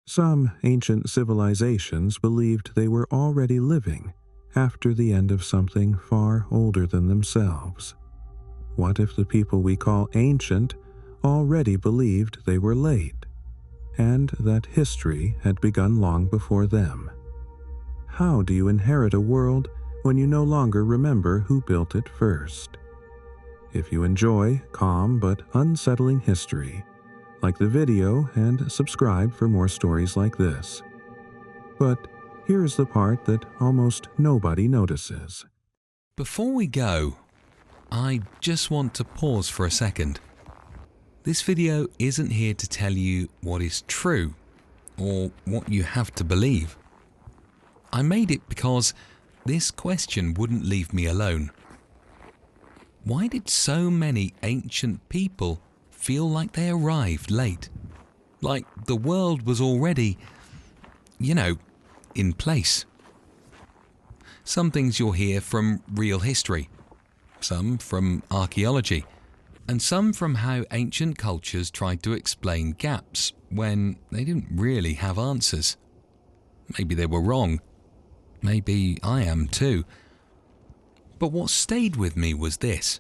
Some ancient civilizations believed they were already living after the end of something far older than themselves. What if the people we call ancient already believed they were late, and that history had begun long before them? How do you inherit a world when you no longer remember who built it first? If you enjoy calm but unsettling history, like the video and subscribe for more stories like this. But here's the part that almost nobody notices. Before we go, I just want to pause for a second. This video isn't here to tell you what is true or what you have to believe. I made it because this question wouldn't leave me alone. Why did so many ancient people feel like they arrived late? Like the world was already, in place. Some things you'll hear from real history, some from archaeology, and some from how ancient cultures tried to explain gaps when they didn't really have answers. Maybe they were wrong. Maybe I am too. But what stayed with me was this.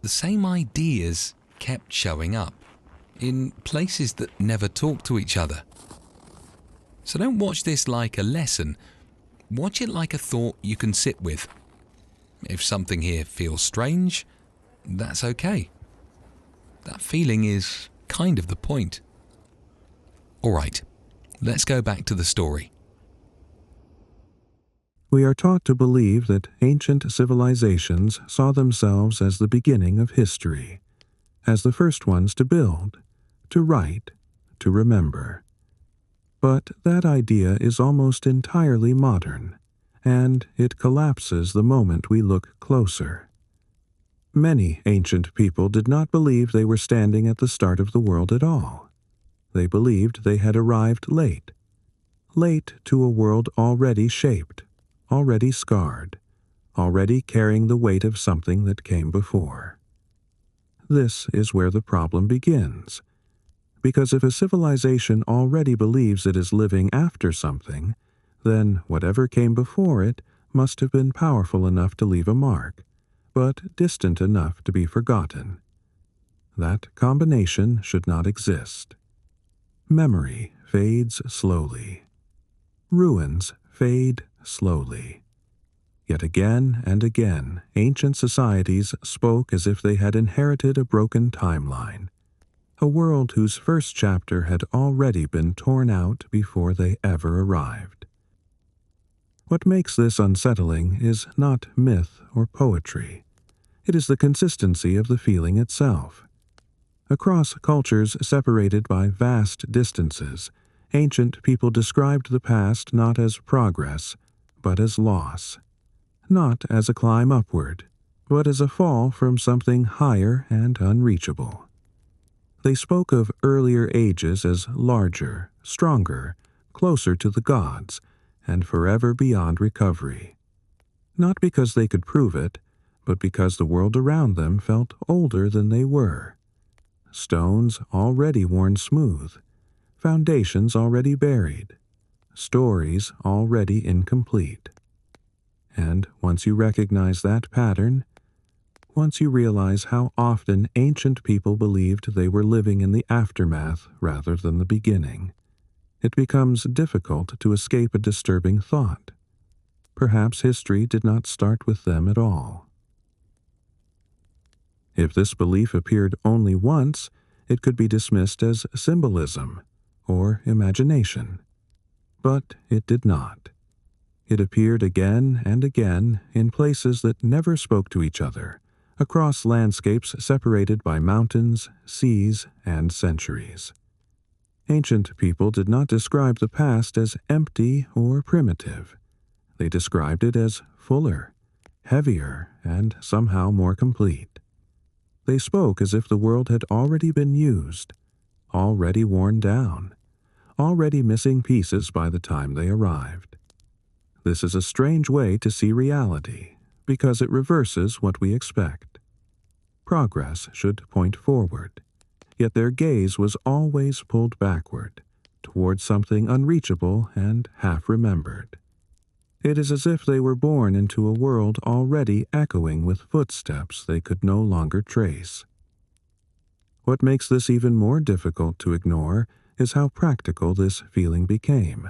The same ideas kept showing up in places that never talked to each other. So don't watch this like a lesson. Watch it like a thought you can sit with. If something here feels strange, that's okay. That feeling is kind of the point. All right, let's go back to the story. We are taught to believe that ancient civilizations saw themselves as the beginning of history, as the first ones to build, to write, to remember. But that idea is almost entirely modern, and it collapses the moment we look closer. Many ancient people did not believe they were standing at the start of the world at all. They believed they had arrived late to a world already shaped, already scarred, already carrying the weight of something that came before. This is where the problem begins, because if a civilization already believes it is living after something, then whatever came before it must have been powerful enough to leave a mark, but distant enough to be forgotten. That combination should not exist. Memory fades slowly. Ruins fade slowly. Yet again and again, ancient societies spoke as if they had inherited a broken timeline, a world whose first chapter had already been torn out before they ever arrived. What makes this unsettling is not myth or poetry. It is the consistency of the feeling itself. Across cultures separated by vast distances, ancient people described the past not as progress, but as loss. Not as a climb upward, but as a fall from something higher and unreachable. They spoke of earlier ages as larger, stronger, closer to the gods, and forever beyond recovery. Not because they could prove it, but because the world around them felt older than they were. Stones already worn smooth, foundations already buried, stories already incomplete. And once you recognize that pattern, once you realize how often ancient people believed they were living in the aftermath rather than the beginning, it becomes difficult to escape a disturbing thought. Perhaps history did not start with them at all. If this belief appeared only once, it could be dismissed as symbolism or imagination. But it did not. It appeared again and again in places that never spoke to each other, across landscapes separated by mountains, seas, and centuries. Ancient people did not describe the past as empty or primitive. They described it as fuller, heavier, and somehow more complete. They spoke as if the world had already been used, already worn down, already missing pieces by the time they arrived. This is a strange way to see reality, because it reverses what we expect. Progress should point forward, yet their gaze was always pulled backward, towards something unreachable and half-remembered. It is as if they were born into a world already echoing with footsteps they could no longer trace. What makes this even more difficult to ignore is how practical this feeling became.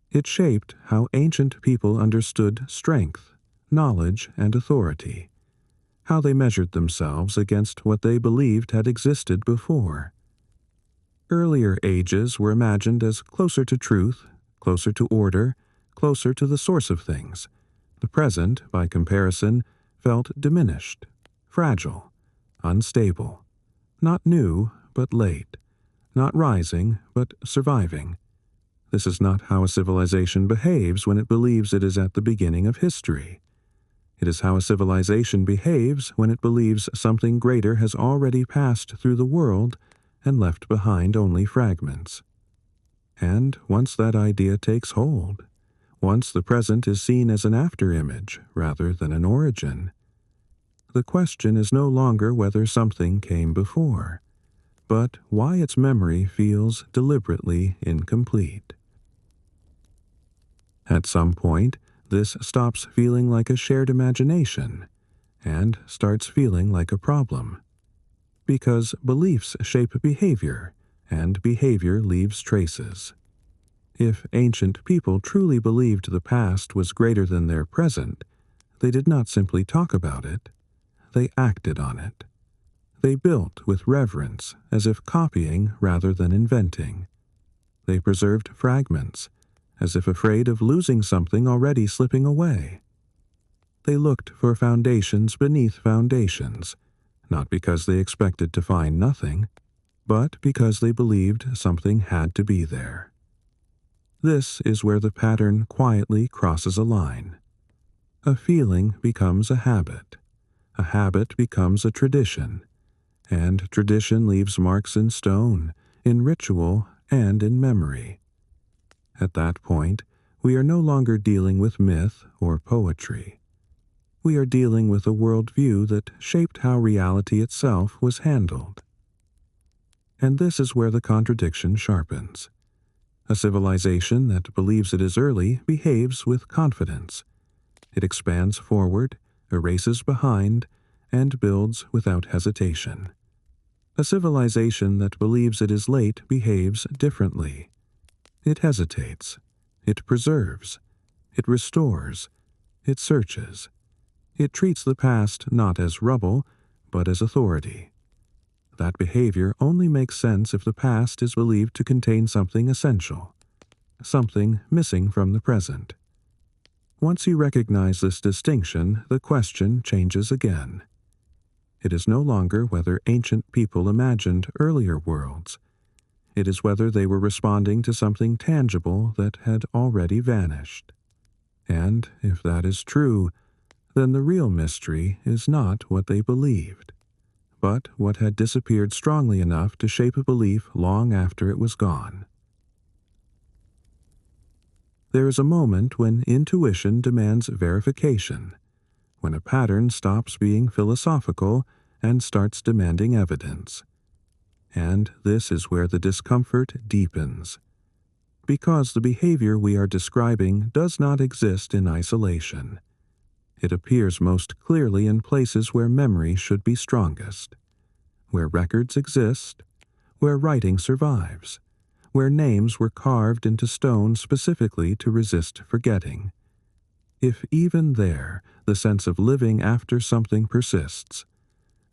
It shaped how ancient people understood strength, knowledge, and authority, how they measured themselves against what they believed had existed before. Earlier ages were imagined as closer to truth, closer to order, closer to the source of things. The present, by comparison, felt diminished, fragile, unstable, not new, but late, not rising, but surviving. This is not how a civilization behaves when it believes it is at the beginning of history. It is how a civilization behaves when it believes something greater has already passed through the world and left behind only fragments. And once that idea takes hold, once the present is seen as an afterimage rather than an origin, the question is no longer whether something came before, but why its memory feels deliberately incomplete. At some point, this stops feeling like a shared imagination and starts feeling like a problem. Because beliefs shape behavior, and behavior leaves traces. If ancient people truly believed the past was greater than their present, they did not simply talk about it, they acted on it. They built with reverence, as if copying rather than inventing. They preserved fragments, as if afraid of losing something already slipping away. They looked for foundations beneath foundations, not because they expected to find nothing, but because they believed something had to be there. This is where the pattern quietly crosses a line. A feeling becomes a habit becomes a tradition, and tradition leaves marks in stone, in ritual, and in memory. At that point, we are no longer dealing with myth or poetry. We are dealing with a worldview that shaped how reality itself was handled. And this is where the contradiction sharpens. A civilization that believes it is early behaves with confidence. It expands forward, erases behind, and builds without hesitation. A civilization that believes it is late behaves differently. It hesitates. It preserves. It restores. It searches. It treats the past not as rubble, but as authority. That behavior only makes sense if the past is believed to contain something essential, something missing from the present. Once you recognize this distinction, the question changes again. It is no longer whether ancient people imagined earlier worlds. It is whether they were responding to something tangible that had already vanished. And if that is true, then the real mystery is not what they believed, but what had disappeared strongly enough to shape a belief long after it was gone. There is a moment when intuition demands verification, when a pattern stops being philosophical and starts demanding evidence. And this is where the discomfort deepens. Because the behavior we are describing does not exist in isolation. It appears most clearly in places where memory should be strongest, where records exist, where writing survives, where names were carved into stone specifically to resist forgetting. If even there the sense of living after something persists,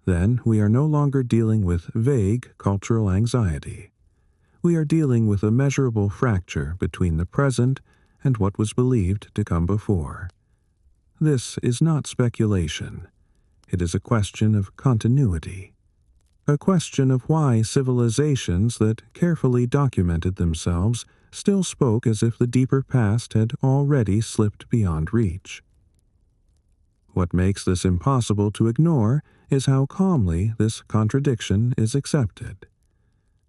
then we are no longer dealing with vague cultural anxiety. We are dealing with a measurable fracture between the present and what was believed to come before. This is not speculation. It is a question of continuity. A question of why civilizations that carefully documented themselves still spoke as if the deeper past had already slipped beyond reach. What makes this impossible to ignore is how calmly this contradiction is accepted.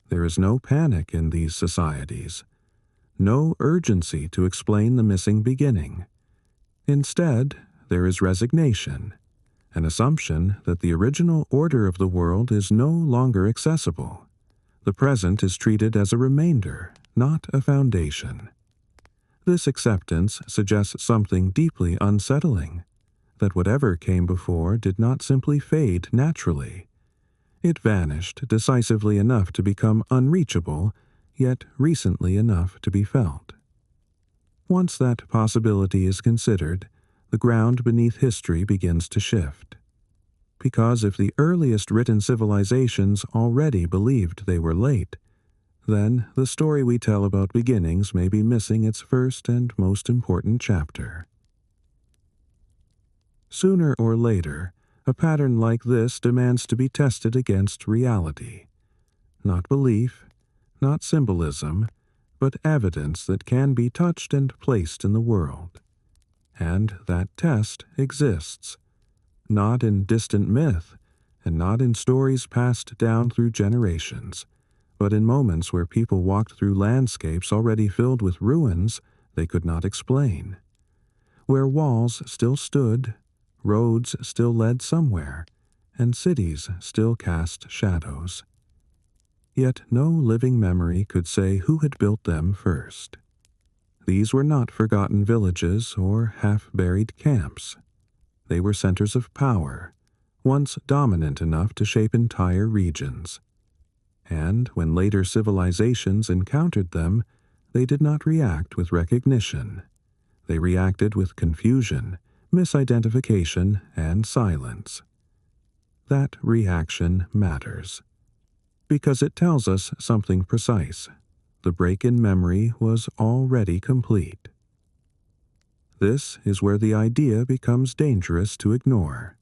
There is no panic in these societies, no urgency to explain the missing beginning. Instead, there is resignation, an assumption that the original order of the world is no longer accessible. The present is treated as a remainder, not a foundation. This acceptance suggests something deeply unsettling, that whatever came before did not simply fade naturally. It vanished decisively enough to become unreachable, yet recently enough to be felt. Once that possibility is considered, the ground beneath history begins to shift. Because if the earliest written civilizations already believed they were late, then the story we tell about beginnings may be missing its first and most important chapter. Sooner or later, a pattern like this demands to be tested against reality. Not belief, not symbolism, but evidence that can be touched and placed in the world. And that test exists, not in distant myth, and not in stories passed down through generations, but in moments where people walked through landscapes already filled with ruins they could not explain, where walls still stood, roads still led somewhere, and cities still cast shadows. Yet no living memory could say who had built them first. These were not forgotten villages or half-buried camps. They were centers of power, once dominant enough to shape entire regions. And when later civilizations encountered them, they did not react with recognition. They reacted with confusion, misidentification, and silence. That reaction matters, because it tells us something precise. The break in memory was already complete. This is where the idea becomes dangerous to ignore.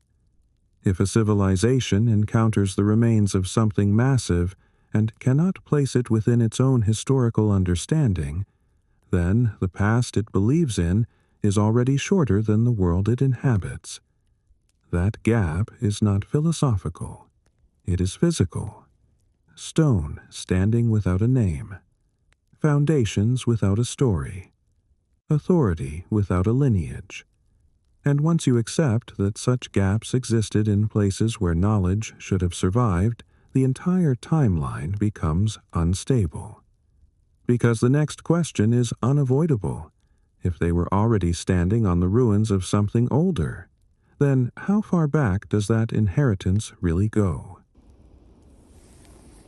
If a civilization encounters the remains of something massive and cannot place it within its own historical understanding, then the past it believes in is already shorter than the world it inhabits. That gap is not philosophical. It is physical. Stone standing without a name. Foundations without a story. Authority without a lineage. And once you accept that such gaps existed in places where knowledge should have survived, the entire timeline becomes unstable. Because the next question is unavoidable. If they were already standing on the ruins of something older, then how far back does that inheritance really go?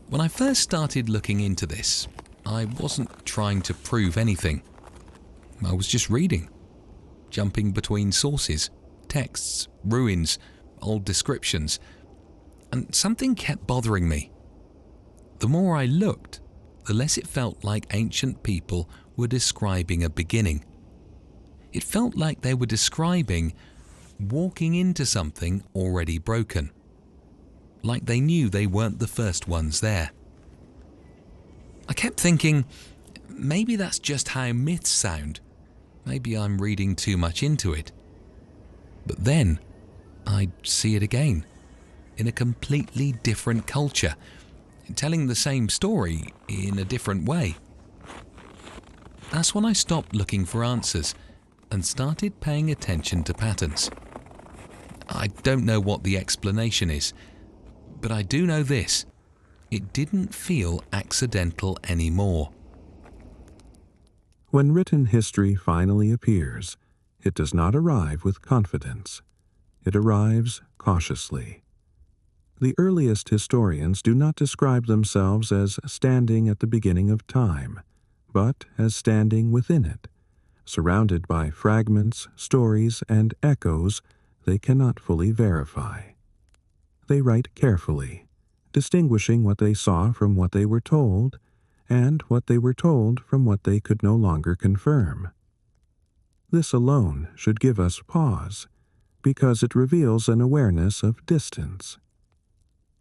When I first started looking into this, I wasn't trying to prove anything. I was just reading, jumping between sources, texts, ruins, old descriptions, and something kept bothering me. The more I looked, the less it felt like ancient people were describing a beginning. It felt like they were describing walking into something already broken, like they knew they weren't the first ones there. I kept thinking, maybe that's just how myths sound. Maybe I'm reading too much into it. But then I'd see it again, in a completely different culture, telling the same story in a different way. That's when I stopped looking for answers and started paying attention to patterns. I don't know what the explanation is, but I do know this: it didn't feel accidental anymore. When written history finally appears, it does not arrive with confidence. It arrives cautiously. The earliest historians do not describe themselves as standing at the beginning of time, but as standing within it, surrounded by fragments, stories, and echoes they cannot fully verify. They write carefully, distinguishing what they saw from what they were told, and what they were told from what they could no longer confirm. This alone should give us pause, because it reveals an awareness of distance.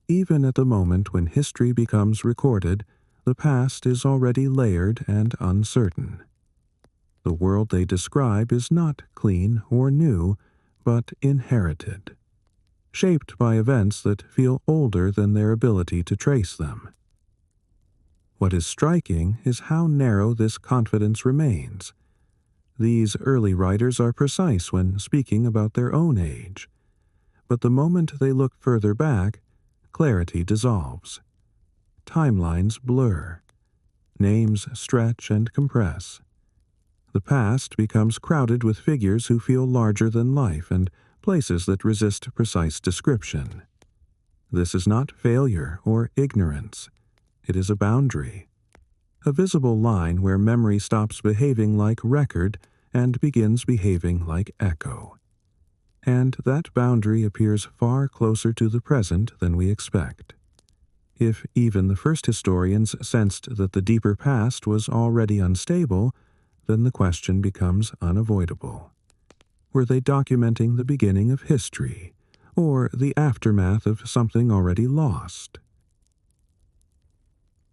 Even at the moment when history becomes recorded, the past is already layered and uncertain. The world they describe is not clean or new, but inherited, shaped by events that feel older than their ability to trace them. What is striking is how narrow this confidence remains. These early writers are precise when speaking about their own age, but the moment they look further back, clarity dissolves. Timelines blur. names stretch and compress. The past becomes crowded with figures who feel larger than life and places that resist precise description. This is not failure or ignorance. It is a boundary, a visible line where memory stops behaving like record and begins behaving like echo. And that boundary appears far closer to the present than we expect. If even the first historians sensed that the deeper past was already unstable, then the question becomes unavoidable. Were they documenting the beginning of history, or the aftermath of something already lost?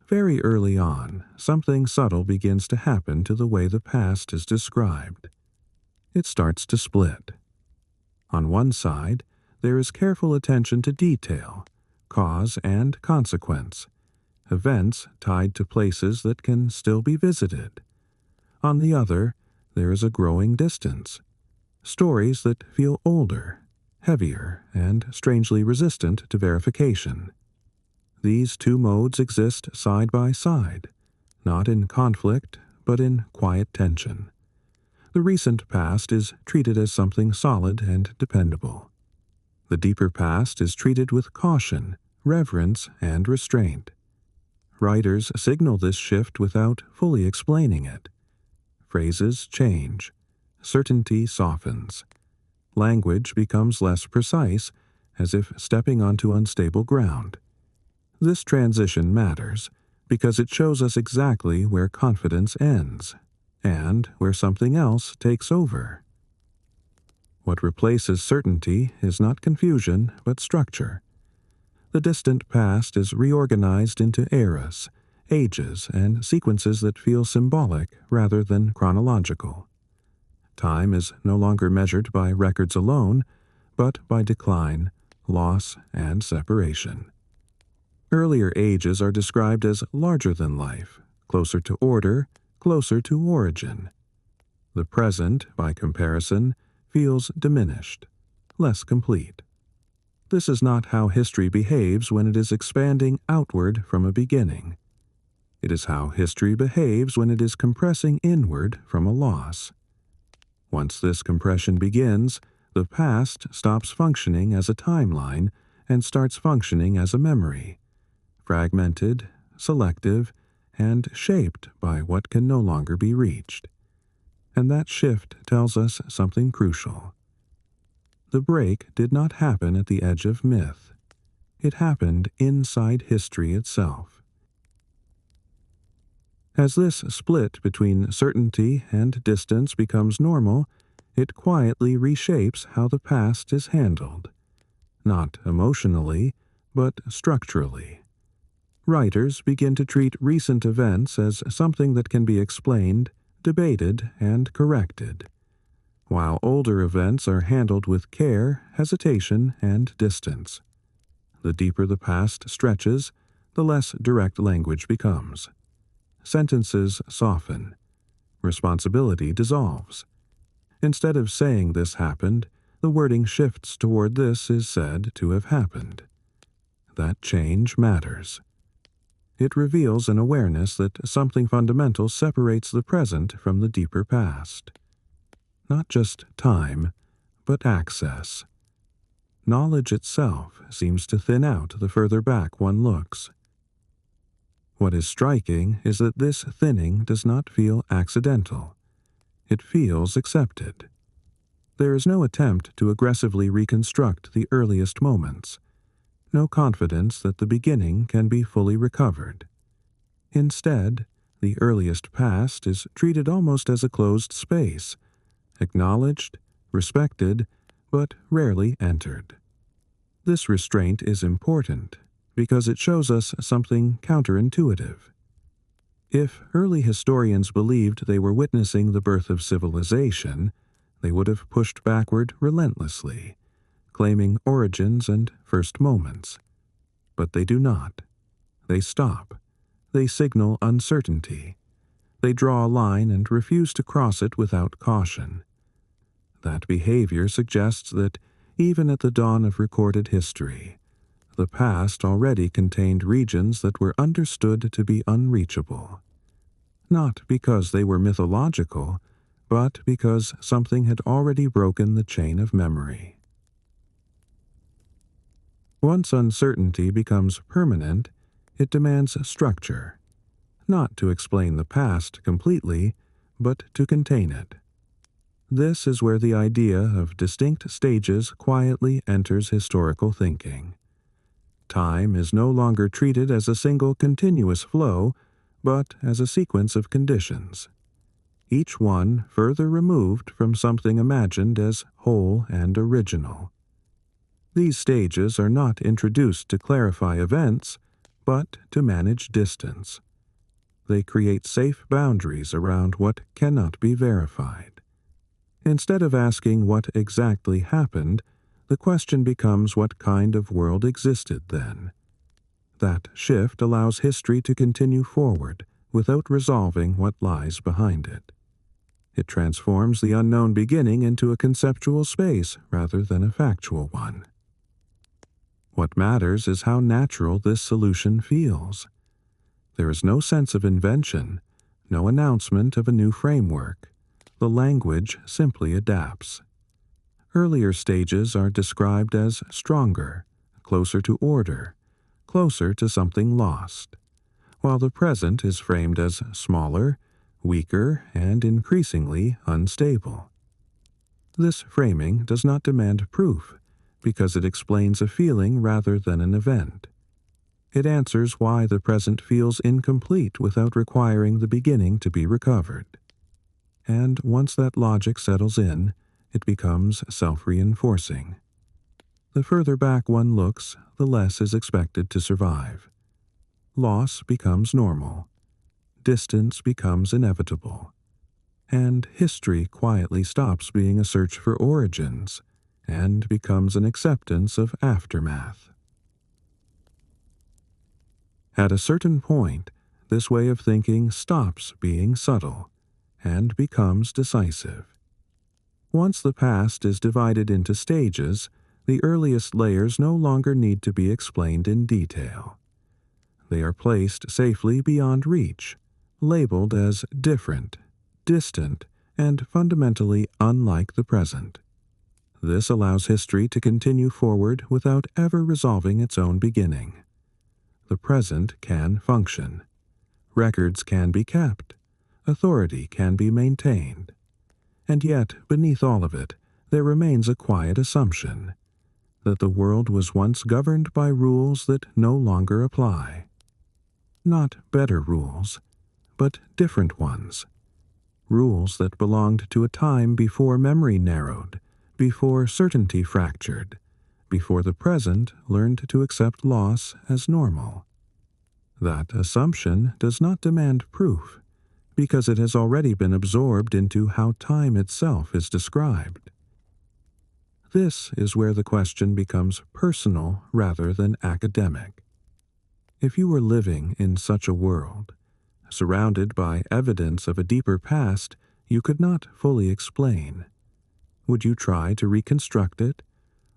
Very early on, something subtle begins to happen to the way the past is described. It starts to split. On one side, there is careful attention to detail, cause and consequence, events tied to places that can still be visited. On the other, there is a growing distance, stories that feel older, heavier, and strangely resistant to verification. These two modes exist side by side, not in conflict, but in quiet tension. The recent past is treated as something solid and dependable. The deeper past is treated with caution, reverence, and restraint. Writers signal this shift without fully explaining it. Phrases change. Certainty softens. Language becomes less precise, as if stepping onto unstable ground. This transition matters because it shows us exactly where confidence ends and where something else takes over. What replaces certainty is not confusion, but structure. The distant past is reorganized into eras, ages, and sequences that feel symbolic rather than chronological. Time is no longer measured by records alone, but by decline, loss, and separation. Earlier ages are described as larger than life, closer to order, closer to origin. The present, by comparison, feels diminished, less complete. This is not how history behaves when it is expanding outward from a beginning. It is how history behaves when it is compressing inward from a loss. Once this compression begins, the past stops functioning as a timeline and starts functioning as a memory, fragmented, selective, and shaped by what can no longer be reached. And that shift tells us something crucial. The break did not happen at the edge of myth. It happened inside history itself. As this split between certainty and distance becomes normal, it quietly reshapes how the past is handled. Not emotionally, but structurally. Writers begin to treat recent events as something that can be explained, debated, and corrected, while older events are handled with care, hesitation, and distance. The deeper the past stretches, the less direct language becomes. Sentences soften. Responsibility dissolves. Instead of saying this happened, the wording shifts toward this is said to have happened. That change matters. It reveals an awareness that something fundamental separates the present from the deeper past. Not just time, but access. Knowledge itself seems to thin out the further back one looks. What is striking is that this thinning does not feel accidental. It feels accepted. There is no attempt to aggressively reconstruct the earliest moments, no confidence that the beginning can be fully recovered. Instead, the earliest past is treated almost as a closed space, acknowledged, respected, but rarely entered. This restraint is important because it shows us something counterintuitive. If early historians believed they were witnessing the birth of civilization, they would have pushed backward relentlessly, claiming origins and first moments. But they do not. They stop. They signal uncertainty. They draw a line and refuse to cross it without caution. That behavior suggests that, even at the dawn of recorded history, the past already contained regions that were understood to be unreachable. not because they were mythological, but because something had already broken the chain of memory. Once uncertainty becomes permanent, it demands structure, not to explain the past completely, but to contain it. This is where the idea of distinct stages quietly enters historical thinking. Time is no longer treated as a single continuous flow, but as a sequence of conditions, each one further removed from something imagined as whole and original. These stages are not introduced to clarify events, but to manage distance. They create safe boundaries around what cannot be verified. Instead of asking what exactly happened, the question becomes what kind of world existed then. That shift allows history to continue forward without resolving what lies behind it. It transforms the unknown beginning into a conceptual space rather than a factual one. What matters is how natural this solution feels. There is no sense of invention, no announcement of a new framework. The language simply adapts. Earlier stages are described as stronger, closer to order, closer to something lost, while the present is framed as smaller, weaker, and increasingly unstable. This framing does not demand proof, because it explains a feeling rather than an event. It answers why the present feels incomplete without requiring the beginning to be recovered. And once that logic settles in, it becomes self-reinforcing. The further back one looks, the less is expected to survive. Loss becomes normal. Distance becomes inevitable. And history quietly stops being a search for origins and becomes an acceptance of aftermath. At a certain point, this way of thinking stops being subtle and becomes decisive. Once the past is divided into stages, the earliest layers no longer need to be explained in detail. They are placed safely beyond reach, labeled as different, distant, and fundamentally unlike the present. This allows history to continue forward without ever resolving its own beginning. The present can function. Records can be kept. Authority can be maintained. And yet, beneath all of it, there remains a quiet assumption that the world was once governed by rules that no longer apply. Not better rules, but different ones. Rules that belonged to a time before memory narrowed, before certainty fractured, before the present learned to accept loss as normal. That assumption does not demand proof, because it has already been absorbed into how time itself is described. This is where the question becomes personal rather than academic. If you were living in such a world, surrounded by evidence of a deeper past you could not fully explain, would you try to reconstruct it,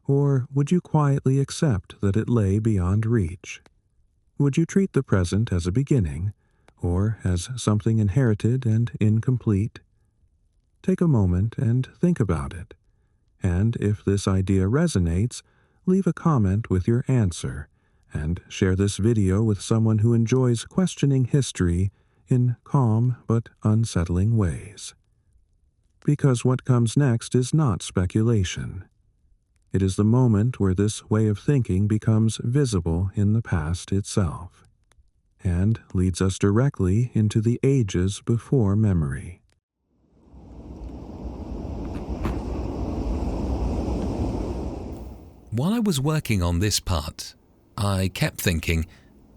or would you quietly accept that it lay beyond reach? Would you treat the present as a beginning, or as something inherited and incomplete? Take a moment and think about it, and if this idea resonates, leave a comment with your answer, and share this video with someone who enjoys questioning history in calm but unsettling ways. Because what comes next is not speculation. It is the moment where this way of thinking becomes visible in the past itself, and leads us directly into the ages before memory. While I was working on this part, I kept thinking,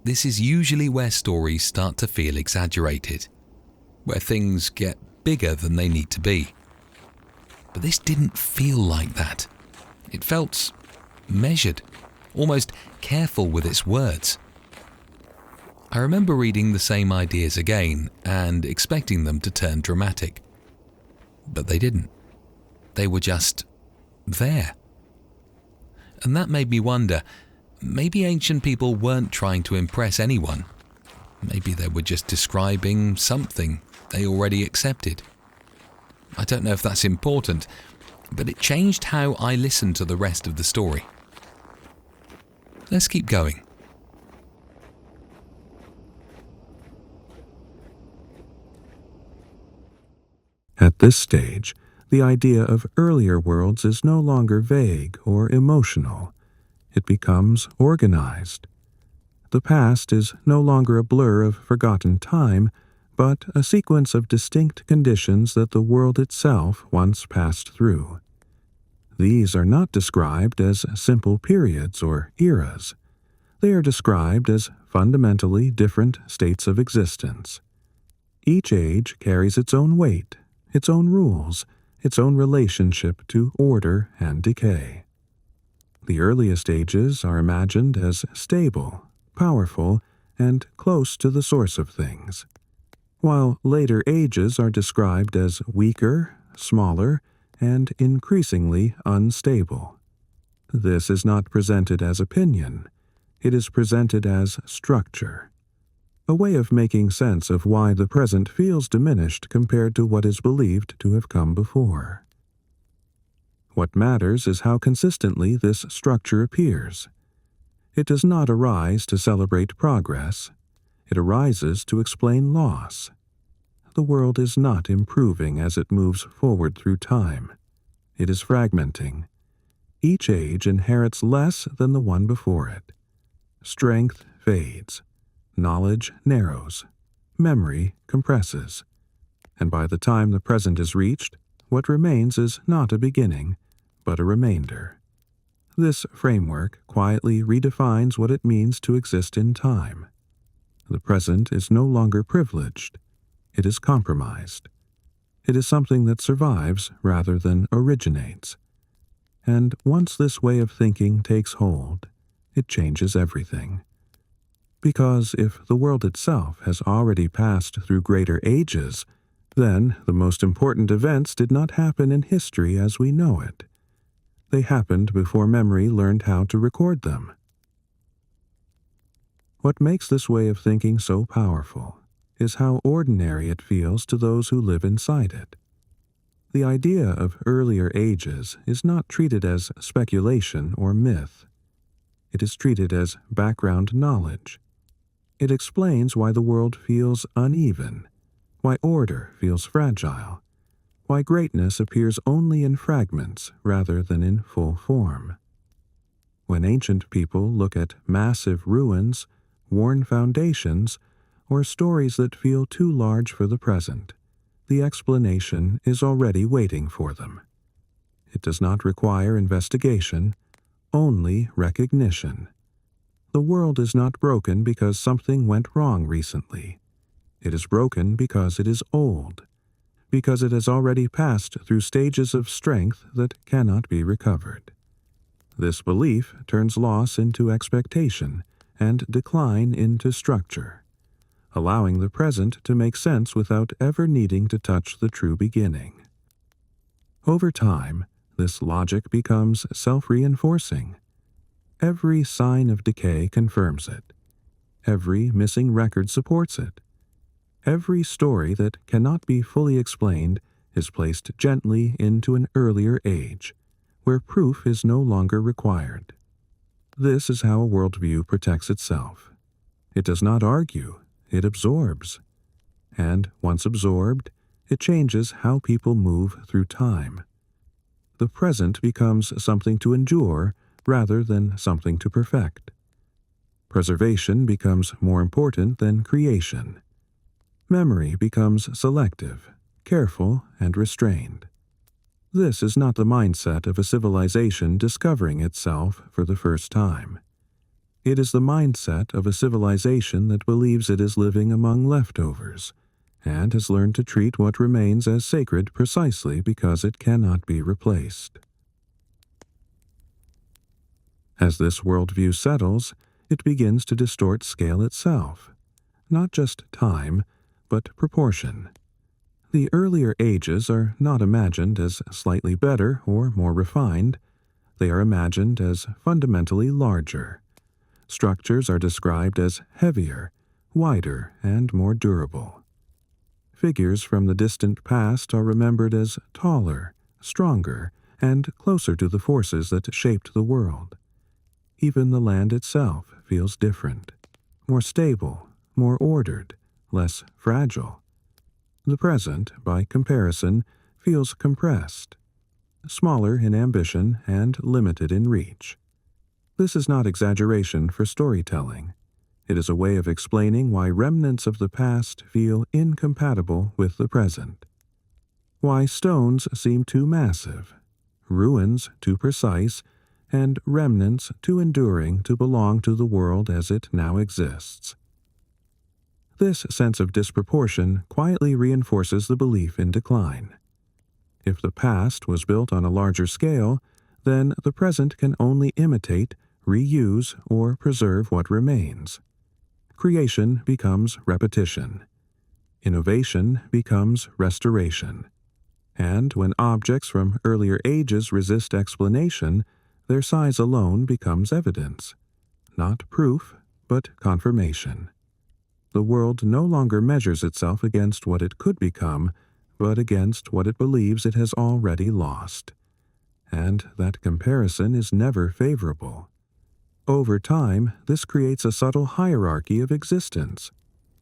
this is usually where stories start to feel exaggerated, where things get bigger than they need to be. But this didn't feel like that. It felt measured, almost careful with its words. I remember reading the same ideas again and expecting them to turn dramatic. But they didn't. They were just there. And that made me wonder, maybe ancient people weren't trying to impress anyone. Maybe they were just describing something they already accepted. I don't know if that's important, but it changed how I listened to the rest of the story. Let's keep going. At this stage, the idea of earlier worlds is no longer vague or emotional. It becomes organized. The past is no longer a blur of forgotten time, but a sequence of distinct conditions that the world itself once passed through. These are not described as simple periods or eras. They are described as fundamentally different states of existence. Each age carries its own weight, its own rules, its own relationship to order and decay. The earliest ages are imagined as stable, powerful, and close to the source of things, while later ages are described as weaker, smaller, and increasingly unstable. This is not presented as opinion. It is presented as structure, a way of making sense of why the present feels diminished compared to what is believed to have come before. What matters is how consistently this structure appears. It does not arise to celebrate progress. It arises to explain loss. The world is not improving as it moves forward through time. It is fragmenting. Each age inherits less than the one before it. Strength fades. Knowledge narrows. Memory compresses. And by the time the present is reached, what remains is not a beginning, but a remainder. This framework quietly redefines what it means to exist in time. The present is no longer privileged. It is compromised. It is something that survives rather than originates. And once this way of thinking takes hold, it changes everything. Because if the world itself has already passed through greater ages, then the most important events did not happen in history as we know it. They happened before memory learned how to record them. What makes this way of thinking so powerful is how ordinary it feels to those who live inside it. The idea of earlier ages is not treated as speculation or myth. It is treated as background knowledge. It explains why the world feels uneven, why order feels fragile, why greatness appears only in fragments rather than in full form. When ancient people look at massive ruins, worn foundations, or stories that feel too large for the present, the explanation is already waiting for them. It does not require investigation, only recognition. The world is not broken because something went wrong recently. It is broken because it is old, because it has already passed through stages of strength that cannot be recovered. This belief turns loss into expectation and decline into structure, allowing the present to make sense without ever needing to touch the true beginning. Over time, this logic becomes self-reinforcing. Every sign of decay confirms it. Every missing record supports it. Every story that cannot be fully explained is placed gently into an earlier age, where proof is no longer required. This is how a worldview protects itself. It does not argue, it absorbs. And once absorbed, it changes how people move through time. The present becomes something to endure rather than something to perfect. Preservation becomes more important than creation. Memory becomes selective, careful, and restrained. This is not the mindset of a civilization discovering itself for the first time. It is the mindset of a civilization that believes it is living among leftovers, and has learned to treat what remains as sacred precisely because it cannot be replaced. As this worldview settles, it begins to distort scale itself, not just time, but proportion. The earlier ages are not imagined as slightly better or more refined. They are imagined as fundamentally larger. Structures are described as heavier, wider, and more durable. Figures from the distant past are remembered as taller, stronger, and closer to the forces that shaped the world. Even the land itself feels different, more stable, more ordered, less fragile. The present, by comparison, feels compressed, smaller in ambition and limited in reach. This is not exaggeration for storytelling. It is a way of explaining why remnants of the past feel incompatible with the present. Why stones seem too massive, ruins too precise, and remnants too enduring to belong to the world as it now exists. This sense of disproportion quietly reinforces the belief in decline. If the past was built on a larger scale, then the present can only imitate, reuse, or preserve what remains. Creation becomes repetition. Innovation becomes restoration. And when objects from earlier ages resist explanation, their size alone becomes evidence. Not proof, but confirmation. The world no longer measures itself against what it could become, but against what it believes it has already lost. And that comparison is never favorable. Over time, this creates a subtle hierarchy of existence,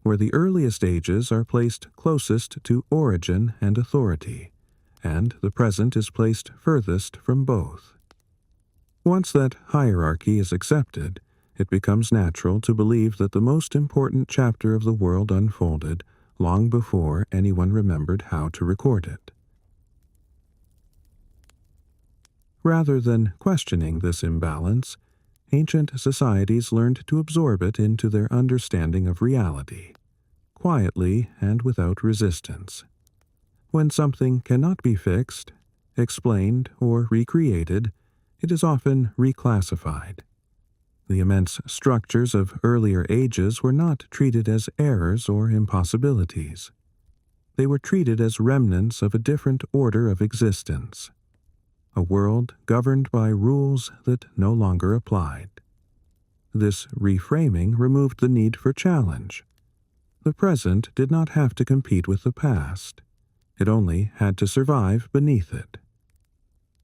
where the earliest ages are placed closest to origin and authority, and the present is placed furthest from both. Once that hierarchy is accepted, it becomes natural to believe that the most important chapter of the world unfolded long before anyone remembered how to record it. Rather than questioning this imbalance, ancient societies learned to absorb it into their understanding of reality, quietly and without resistance. When something cannot be fixed, explained, or recreated, it is often reclassified. The immense structures of earlier ages were not treated as errors or impossibilities. They were treated as remnants of a different order of existence, a world governed by rules that no longer applied. This reframing removed the need for challenge. The present did not have to compete with the past. It only had to survive beneath it.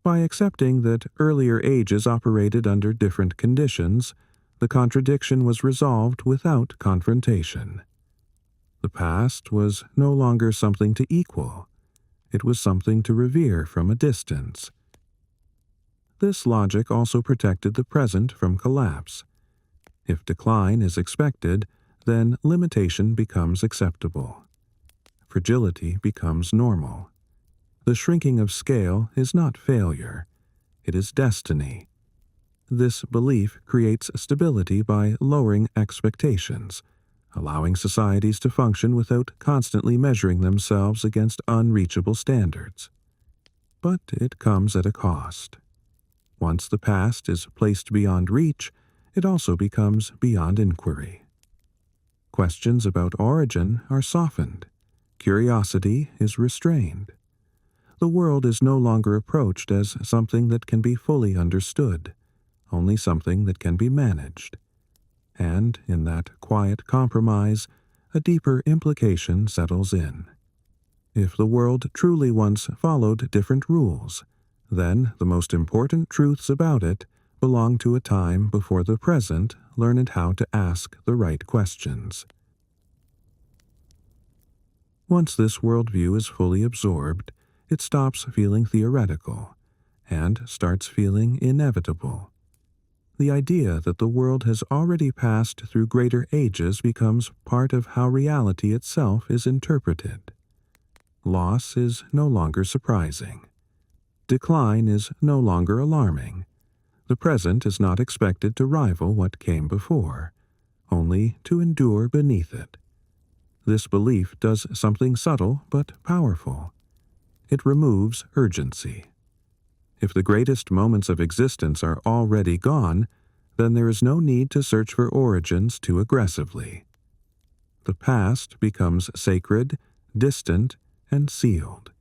By accepting that earlier ages operated under different conditions, the contradiction was resolved without confrontation. The past was no longer something to equal. It was something to revere from a distance. This logic also protected the present from collapse. If decline is expected, then limitation becomes acceptable. Fragility becomes normal. The shrinking of scale is not failure. It is destiny. This belief creates stability by lowering expectations, allowing societies to function without constantly measuring themselves against unreachable standards. But it comes at a cost. Once the past is placed beyond reach, it also becomes beyond inquiry. Questions about origin are softened. Curiosity is restrained. The world is no longer approached as something that can be fully understood, only something that can be managed. And in that quiet compromise, a deeper implication settles in. If the world truly once followed different rules, then the most important truths about it belong to a time before the present learned how to ask the right questions. Once this worldview is fully absorbed, it stops feeling theoretical and starts feeling inevitable. The idea that the world has already passed through greater ages becomes part of how reality itself is interpreted. Loss is no longer surprising. Decline is no longer alarming. The present is not expected to rival what came before, only to endure beneath it. This belief does something subtle but powerful. It removes urgency. If the greatest moments of existence are already gone, then there is no need to search for origins too aggressively. The past becomes sacred, distant, and sealed.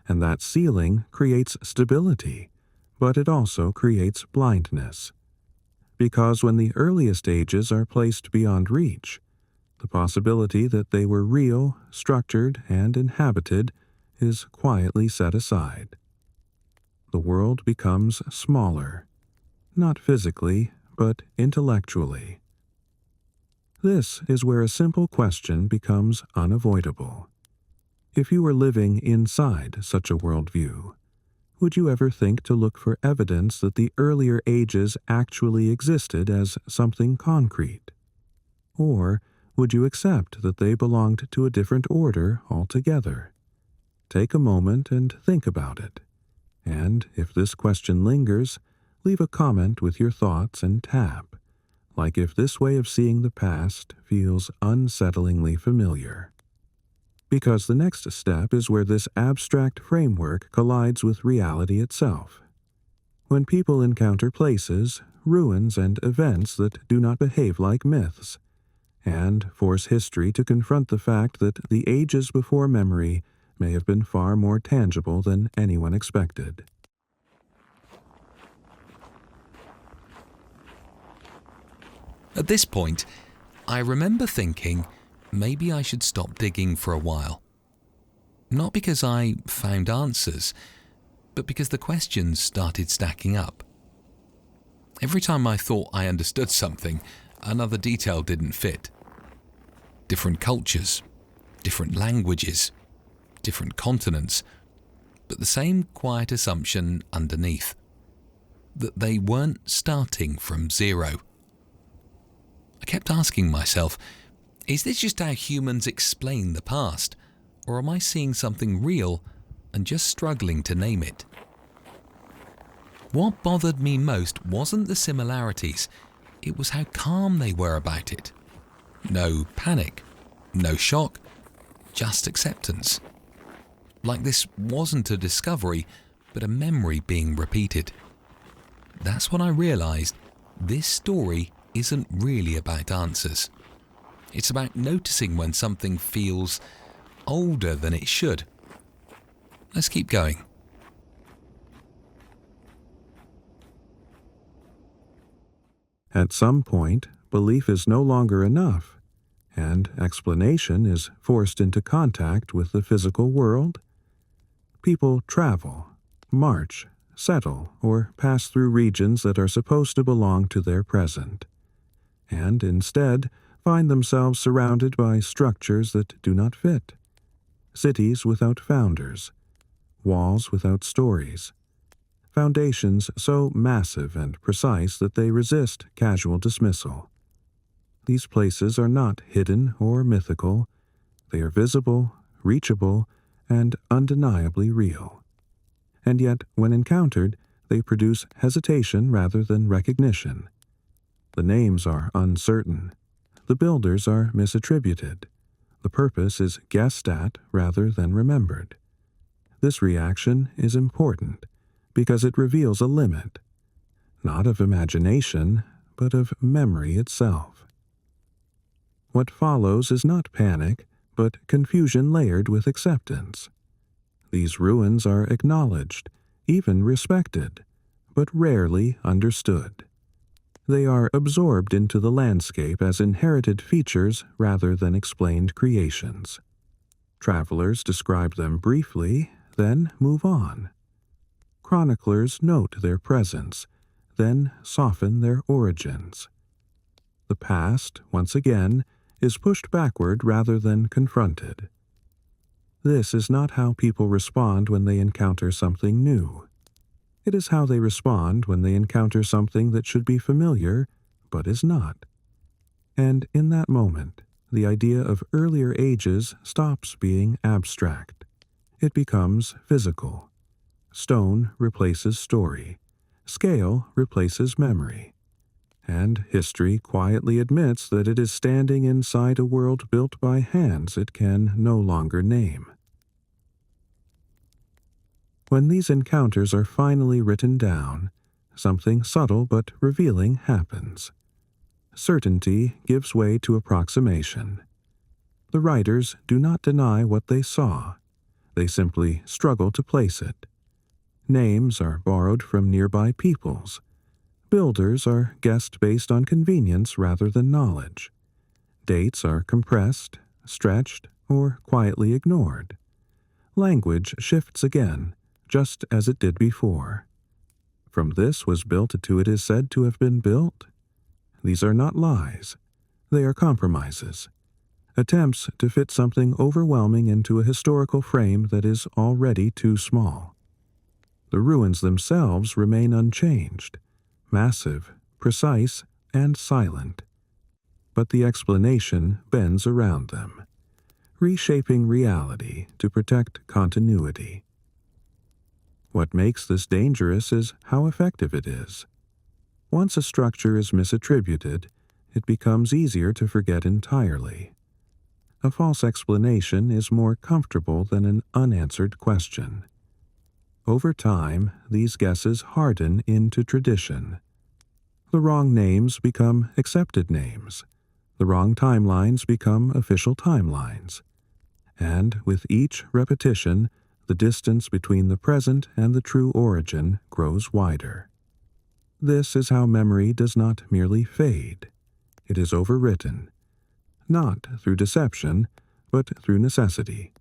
And that sealing creates stability, but it also creates blindness. Because when the earliest ages are placed beyond reach, The possibility that they were real, structured, and inhabited is quietly set aside. The world becomes smaller, not physically, but intellectually. This is where a simple question becomes unavoidable. If you were living inside such a worldview, would you ever think to look for evidence that the earlier ages actually existed as something concrete? Or would you accept that they belonged to a different order altogether? Take a moment and think about it. And if this question lingers, leave a comment with your thoughts and tap, like if this way of seeing the past feels unsettlingly familiar. Because the next step is where this abstract framework collides with reality itself. When people encounter places, ruins, and events that do not behave like myths, and force history to confront the fact that the ages before memory may have been far more tangible than anyone expected. At this point, I remember thinking maybe I should stop digging for a while. Not because I found answers, but because the questions started stacking up. Every time I thought I understood something, another detail didn't fit. Different cultures, different languages, different continents, but the same quiet assumption underneath, that they weren't starting from zero. I kept asking myself, is this just how humans explain the past, or am I seeing something real and just struggling to name it? What bothered me most wasn't the similarities, it was how calm they were about it. No panic, no shock, just acceptance. Like this wasn't a discovery, but a memory being repeated. That's when I realized this story isn't really about answers. It's about noticing when something feels older than it should. Let's keep going. At some point, belief is no longer enough, and explanation is forced into contact with the physical world. People travel, march, settle, or pass through regions that are supposed to belong to their present, and instead find themselves surrounded by structures that do not fit. Cities without founders, walls without stories, foundations so massive and precise that they resist casual dismissal. These places are not hidden or mythical. They are visible, reachable, and undeniably real. And yet, when encountered, they produce hesitation rather than recognition. The names are uncertain. The builders are misattributed. The purpose is guessed at rather than remembered. This reaction is important because it reveals a limit, not of imagination, but of memory itself. What follows is not panic, but confusion layered with acceptance. These ruins are acknowledged, even respected, but rarely understood. They are absorbed into the landscape as inherited features rather than explained creations. Travelers describe them briefly, then move on. Chroniclers note their presence, then soften their origins. The past, once again, is pushed backward rather than confronted. This is not how people respond when they encounter something new. It is how they respond when they encounter something that should be familiar, but is not. And in that moment, the idea of earlier ages stops being abstract. It becomes physical. Stone replaces story. Scale replaces memory. And history quietly admits that it is standing inside a world built by hands it can no longer name. When these encounters are finally written down, something subtle but revealing happens. Certainty gives way to approximation. The writers do not deny what they saw. They simply struggle to place it. Names are borrowed from nearby peoples. Builders are guessed based on convenience rather than knowledge. dates are compressed, stretched, or quietly ignored. Language shifts again, just as it did before. From this was built to it is said to have been built. These are not lies. They are compromises. Attempts to fit something overwhelming into a historical frame that is already too small. The ruins themselves remain unchanged, massive, precise, and silent. But the explanation bends around them, reshaping reality to protect continuity. What makes this dangerous is how effective it is. Once a structure is misattributed, it becomes easier to forget entirely. A false explanation is more comfortable than an unanswered question. Over time, these guesses harden into tradition. The wrong names become accepted names. The wrong timelines become official timelines. And with each repetition, the distance between the present and the true origin grows wider. This is how memory does not merely fade. It is overwritten, not through deception, but through necessity.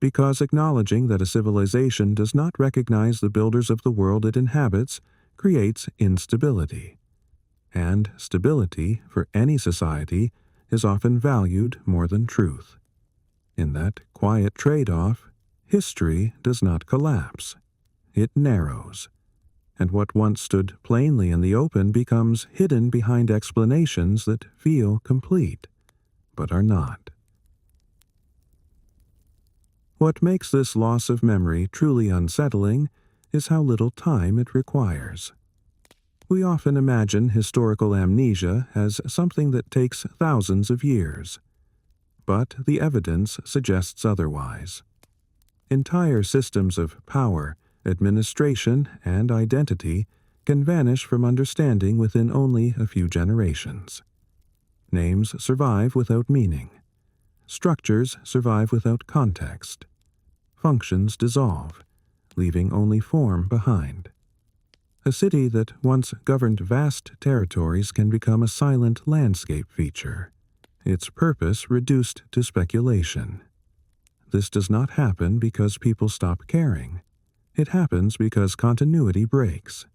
Because acknowledging that a civilization does not recognize the builders of the world it inhabits creates instability. And stability, for any society, is often valued more than truth. In that quiet trade-off, history does not collapse. It narrows. And what once stood plainly in the open becomes hidden behind explanations that feel complete, but are not. What makes this loss of memory truly unsettling is how little time it requires. We often imagine historical amnesia as something that takes thousands of years, but the evidence suggests otherwise. Entire systems of power, administration, and identity can vanish from understanding within only a few generations. Names survive without meaning. Structures survive without context. Functions dissolve, leaving only form behind. A city that once governed vast territories can become a silent landscape feature, its purpose reduced to speculation. This does not happen because people stop caring. It happens because continuity breaks.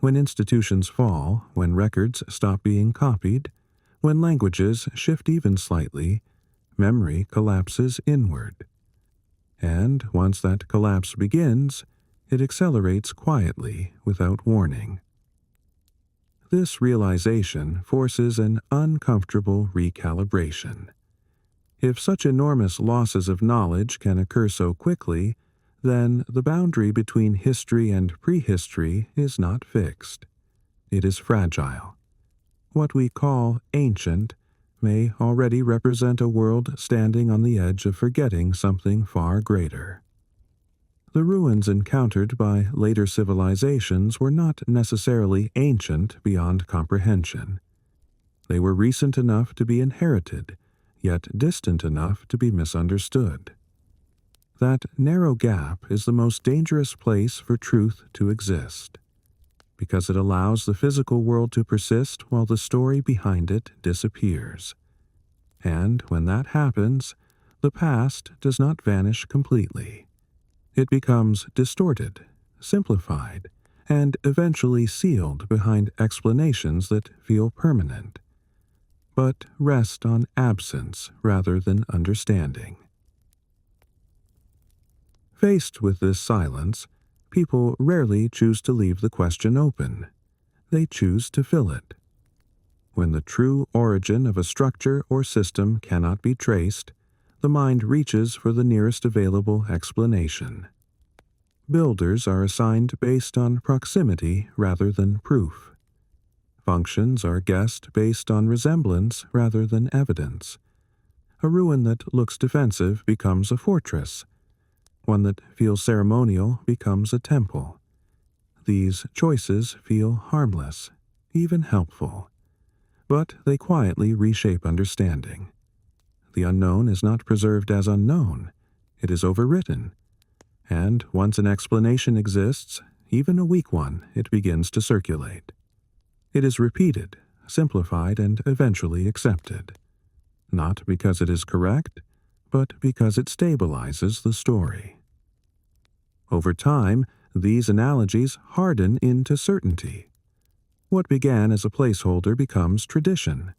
When institutions fall, when records stop being copied, when languages shift even slightly, memory collapses inward. And once that collapse begins, it accelerates quietly without warning. This realization forces an uncomfortable recalibration. If such enormous losses of knowledge can occur so quickly, then the boundary between history and prehistory is not fixed. It is fragile. What we call ancient may already represent a world standing on the edge of forgetting something far greater. The ruins encountered by later civilizations were not necessarily ancient beyond comprehension. They were recent enough to be inherited, yet distant enough to be misunderstood. That narrow gap is the most dangerous place for truth to exist, because it allows the physical world to persist while the story behind it disappears. And when that happens, the past does not vanish completely. It becomes distorted, simplified, and eventually sealed behind explanations that feel permanent, but rest on absence rather than understanding. Faced with this silence, people rarely choose to leave the question open. They choose to fill it. When the true origin of a structure or system cannot be traced, the mind reaches for the nearest available explanation. Builders are assigned based on proximity rather than proof. Functions are guessed based on resemblance rather than evidence. A ruin that looks defensive becomes a fortress. One that feels ceremonial becomes a temple. These choices feel harmless, even helpful, but they quietly reshape understanding. The unknown is not preserved as unknown. It is overwritten. And once an explanation exists, even a weak one, it begins to circulate. It is repeated, simplified, and eventually accepted. not because it is correct, but because it stabilizes the story. Over time, these analogies harden into certainty. What began as a placeholder becomes tradition.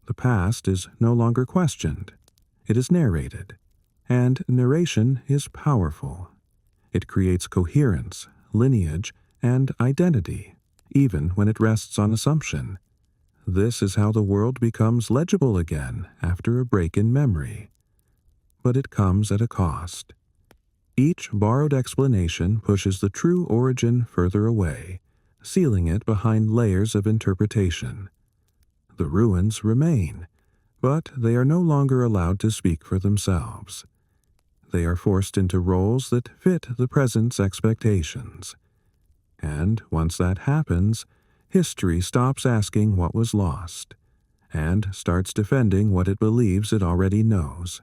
The past is no longer questioned. It is narrated. And narration is powerful. It creates coherence, lineage, and identity, even when it rests on assumption. This is how the world becomes legible again after a break in memory. But it comes at a cost. Each borrowed explanation pushes the true origin further away, sealing it behind layers of interpretation. The ruins remain, but they are no longer allowed to speak for themselves. They are forced into roles that fit the present's expectations. And once that happens, history stops asking what was lost, and starts defending what it believes it already knows.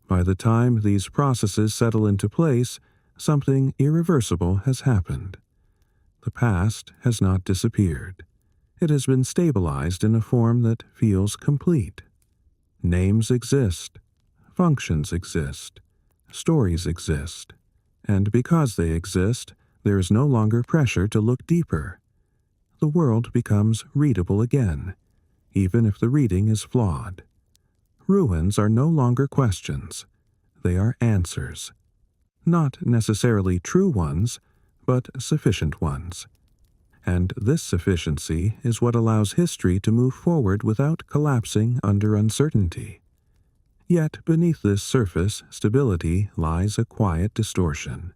By the time these processes settle into place, something irreversible has happened. The past has not disappeared. It has been stabilized in a form that feels complete. Names exist, functions exist, stories exist, and because they exist, there is no longer pressure to look deeper. The world becomes readable again, even if the reading is flawed. Ruins are no longer questions. They are answers. Not necessarily true ones, but sufficient ones. And this sufficiency is what allows history to move forward without collapsing under uncertainty. Yet beneath this surface stability lies a quiet distortion.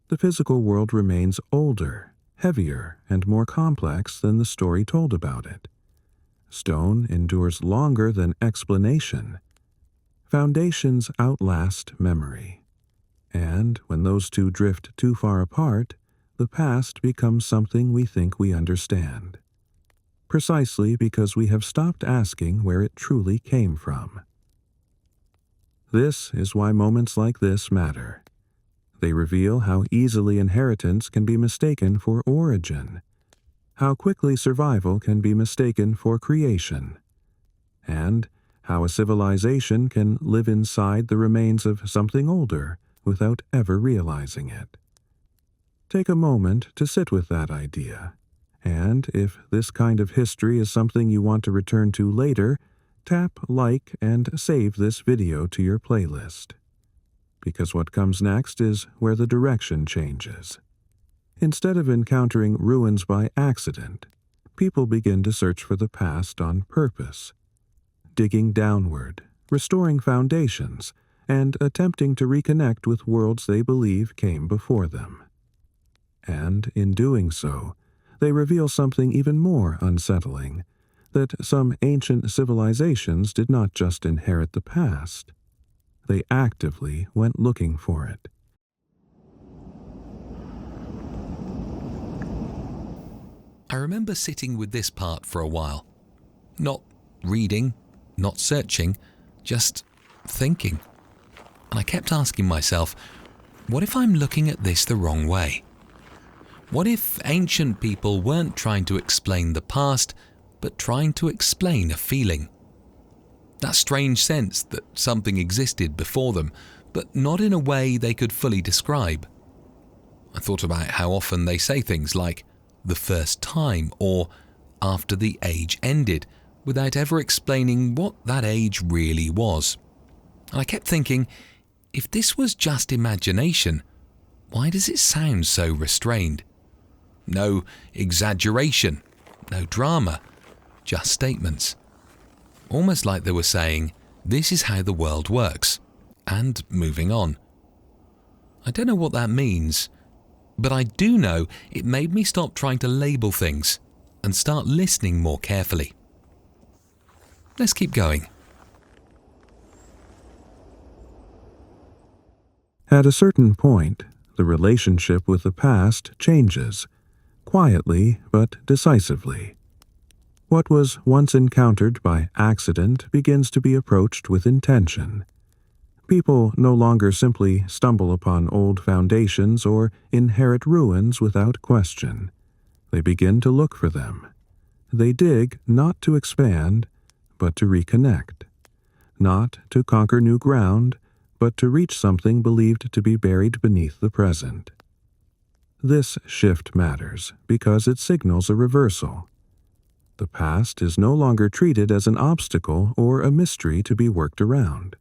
The physical world remains older, heavier, and more complex than the story told about it. Stone endures longer than explanation. Foundations outlast memory. And when those two drift too far apart, the past becomes something we think we understand. Precisely because we have stopped asking where it truly came from. This is why moments like this matter. They reveal how easily inheritance can be mistaken for origin, how quickly survival can be mistaken for creation, and how a civilization can live inside the remains of something older without ever realizing it. Take a moment to sit with that idea, and if this kind of history is something you want to return to later, tap like and save this video to your playlist. Because what comes next is where the direction changes. Instead of encountering ruins by accident, people begin to search for the past on purpose, digging downward, restoring foundations, and attempting to reconnect with worlds they believe came before them. And in doing so, they reveal something even more unsettling, that some ancient civilizations did not just inherit the past. They actively went looking for it. I remember sitting with this part for a while. Not reading, not searching, just thinking. And I kept asking myself, what if I'm looking at this the wrong way? What if ancient people weren't trying to explain the past, but trying to explain a feeling? That strange sense that something existed before them, but not in a way they could fully describe. I thought about how often they say things like, the first time, or after the age ended, without ever explaining what that age really was. And I kept thinking, if this was just imagination, why does it sound so restrained? No exaggeration, no drama, just statements. Almost like they were saying, this is how the world works, and moving on. I don't know what that means, but I do know it made me stop trying to label things and start listening more carefully. Let's keep going. At a certain point, the relationship with the past changes, quietly but decisively. What was once encountered by accident begins to be approached with intention. People no longer simply stumble upon old foundations or inherit ruins without question. They begin to look for them. They dig not to expand, but to reconnect, not to conquer new ground, but to reach something believed to be buried beneath the present. This shift matters because it signals a reversal. The past is no longer treated as an obstacle or a mystery to be worked around.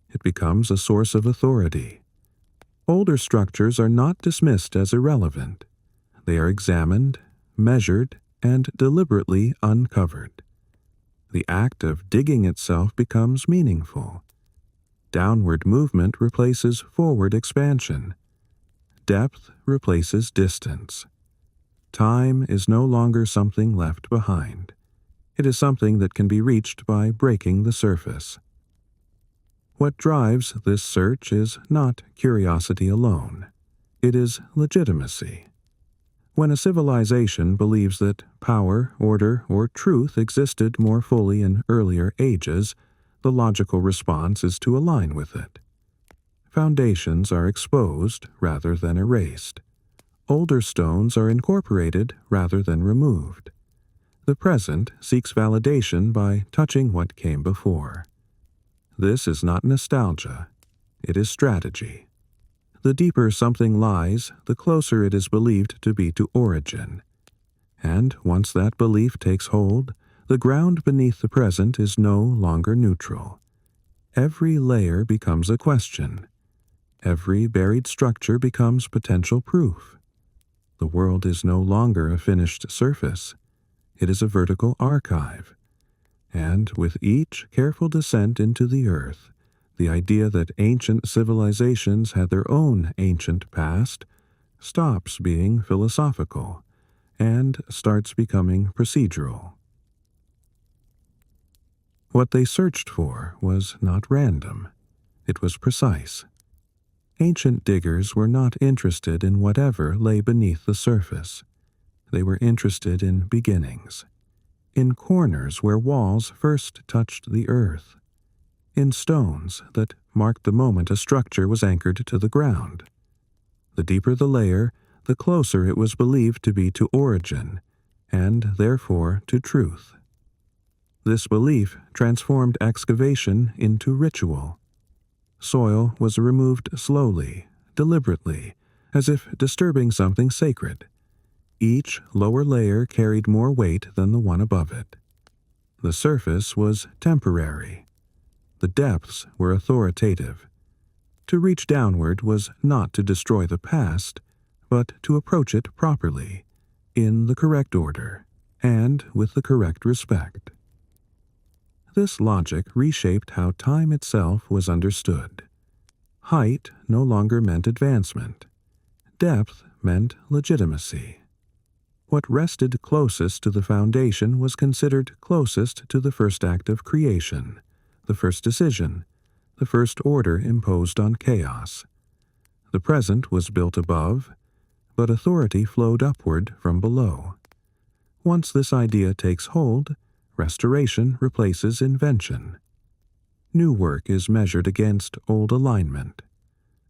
It becomes a source of authority. Older structures are not dismissed as irrelevant. They are examined, measured, and deliberately uncovered. The act of digging itself becomes meaningful. Downward movement replaces forward expansion. Depth replaces distance. Time is no longer something left behind. It is something that can be reached by breaking the surface. What drives this search is not curiosity alone. It is legitimacy. When a civilization believes that power, order, or truth existed more fully in earlier ages, the logical response is to align with it. Foundations are exposed rather than erased. Older stones are incorporated rather than removed. The present seeks validation by touching what came before. This is not nostalgia. It is strategy. The deeper something lies, the closer it is believed to be to origin. And once that belief takes hold, the ground beneath the present is no longer neutral. Every layer becomes a question. Every buried structure becomes potential proof. The world is no longer a finished surface. It is a vertical archive. And with each careful descent into the earth, the idea that ancient civilizations had their own ancient past stops being philosophical and starts becoming procedural. What they searched for was not random. It was precise. Ancient diggers were not interested in whatever lay beneath the surface. They were interested in beginnings, in corners where walls first touched the earth, in stones that marked the moment a structure was anchored to the ground. The deeper the layer, the closer it was believed to be to origin, and therefore to truth. This belief transformed excavation into ritual. Soil was removed slowly, deliberately, as if disturbing something sacred. Each lower layer carried more weight than the one above it. The surface was temporary. The depths were authoritative. To reach downward was not to destroy the past, but to approach it properly, in the correct order, and with the correct respect. This logic reshaped how time itself was understood. Height no longer meant advancement. Depth meant legitimacy. What rested closest to the foundation was considered closest to the first act of creation, the first decision, the first order imposed on chaos. The present was built above, but authority flowed upward from below. Once this idea takes hold, restoration replaces invention. New work is measured against old alignment.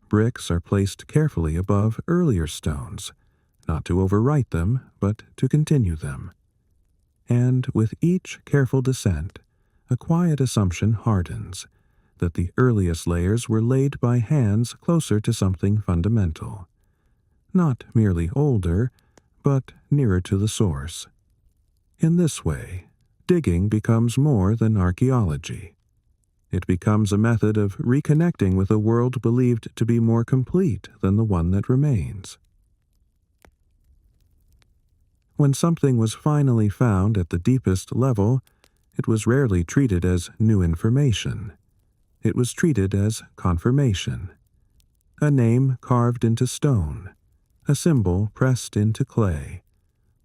Bricks are placed carefully above earlier stones, not to overwrite them, but to continue them. And with each careful descent, a quiet assumption hardens that the earliest layers were laid by hands closer to something fundamental. Not merely older, but nearer to the source. In this way, digging becomes more than archaeology. It becomes a method of reconnecting with a world believed to be more complete than the one that remains. When something was finally found at the deepest level, it was rarely treated as new information. It was treated as confirmation. A name carved into stone, a symbol pressed into clay,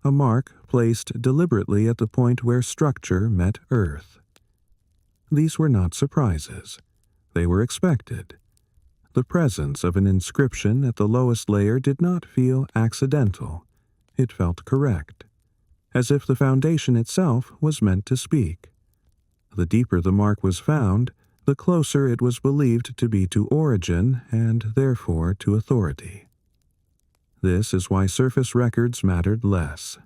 a mark placed deliberately at the point where structure met earth. These were not surprises. They were expected. The presence of an inscription at the lowest layer did not feel accidental. It felt correct, as if the foundation itself was meant to speak. The deeper the mark was found, the closer it was believed to be to origin and therefore to authority. This is why surface records mattered less.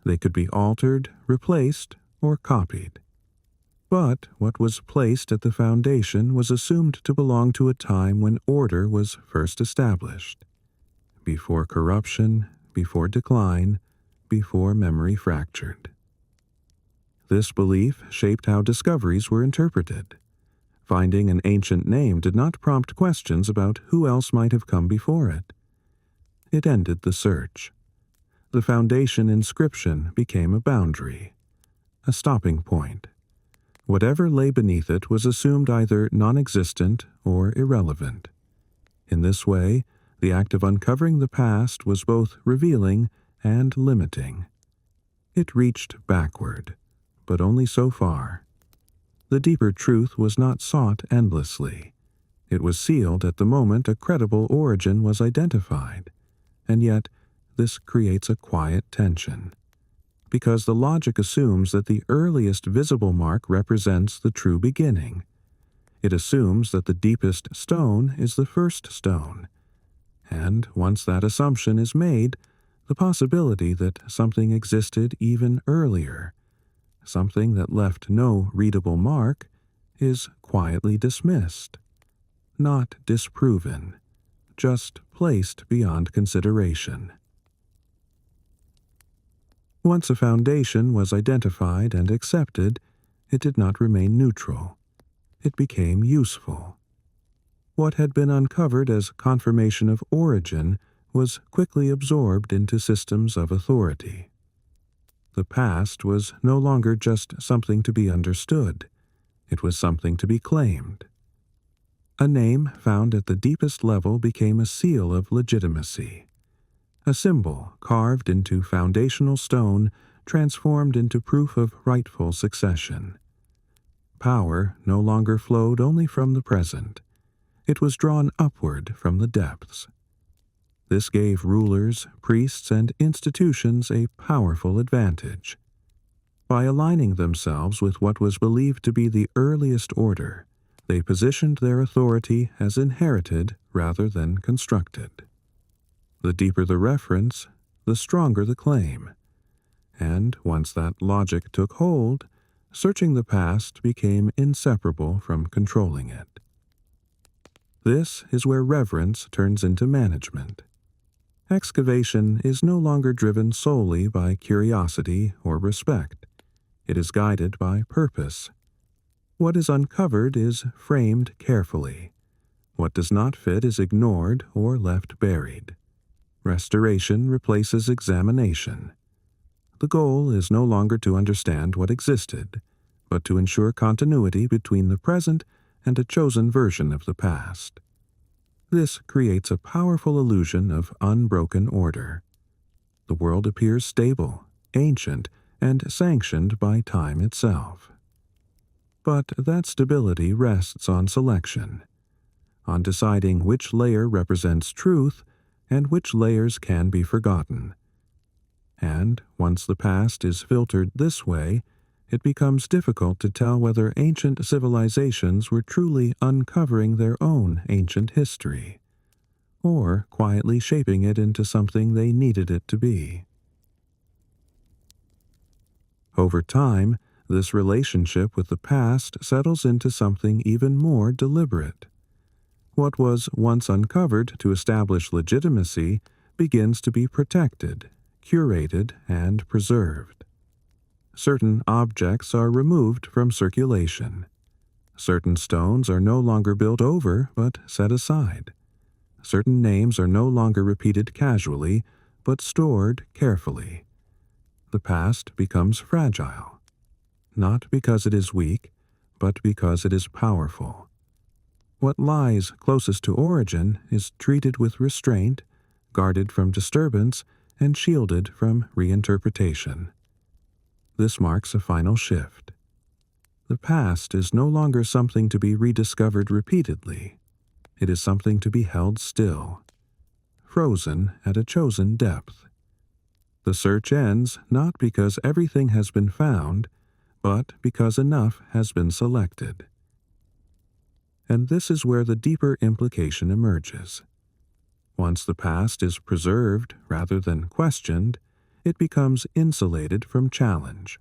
They could be altered, replaced, or copied. But what was placed at the foundation was assumed to belong to a time when order was first established, before corruption, before decline, before memory fractured. This belief shaped how discoveries were interpreted. Finding an ancient name did not prompt questions about who else might have come before it. It ended the search. The foundation inscription became a boundary, a stopping point. Whatever lay beneath it was assumed either non-existent or irrelevant. In this way, the act of uncovering the past was both revealing and limiting. It reached backward, but only so far. The deeper truth was not sought endlessly. It was sealed at the moment a credible origin was identified, and yet this creates a quiet tension, because the logic assumes that the earliest visible mark represents the true beginning. It assumes that the deepest stone is the first stone, and once that assumption is made, the possibility that something existed even earlier, something that left no readable mark, is quietly dismissed, not disproven, just placed beyond consideration. Once a foundation was identified and accepted, it did not remain neutral. It became useful. What had been uncovered as confirmation of origin was quickly absorbed into systems of authority. The past was no longer just something to be understood. It was something to be claimed. A name found at the deepest level became a seal of legitimacy. A symbol carved into foundational stone transformed into proof of rightful succession. Power no longer flowed only from the present. It was drawn upward from the depths. This gave rulers, priests, and institutions a powerful advantage. By aligning themselves with what was believed to be the earliest order, they positioned their authority as inherited rather than constructed. The deeper the reference, the stronger the claim. And once that logic took hold, searching the past became inseparable from controlling it. This is where reverence turns into management. Excavation is no longer driven solely by curiosity or respect. It is guided by purpose. What is uncovered is framed carefully. What does not fit is ignored or left buried. Restoration replaces examination. The goal is no longer to understand what existed, but to ensure continuity between the present and a chosen version of the past. This creates a powerful illusion of unbroken order. The world appears stable, ancient, and sanctioned by time itself. But that stability rests on selection, on deciding which layer represents truth and which layers can be forgotten. And once the past is filtered this way, it becomes difficult to tell whether ancient civilizations were truly uncovering their own ancient history, or quietly shaping it into something they needed it to be. Over time, this relationship with the past settles into something even more deliberate. What was once uncovered to establish legitimacy begins to be protected, curated, and preserved. Certain objects are removed from circulation. Certain stones are no longer built over but set aside. Certain names are no longer repeated casually but stored carefully. The past becomes fragile, not because it is weak, but because it is powerful. What lies closest to origin is treated with restraint, guarded from disturbance, and shielded from reinterpretation. This marks a final shift. The past is no longer something to be rediscovered repeatedly. It is something to be held still, frozen at a chosen depth. The search ends not because everything has been found, but because enough has been selected. And this is where the deeper implication emerges. Once the past is preserved rather than questioned, it becomes insulated from challenge.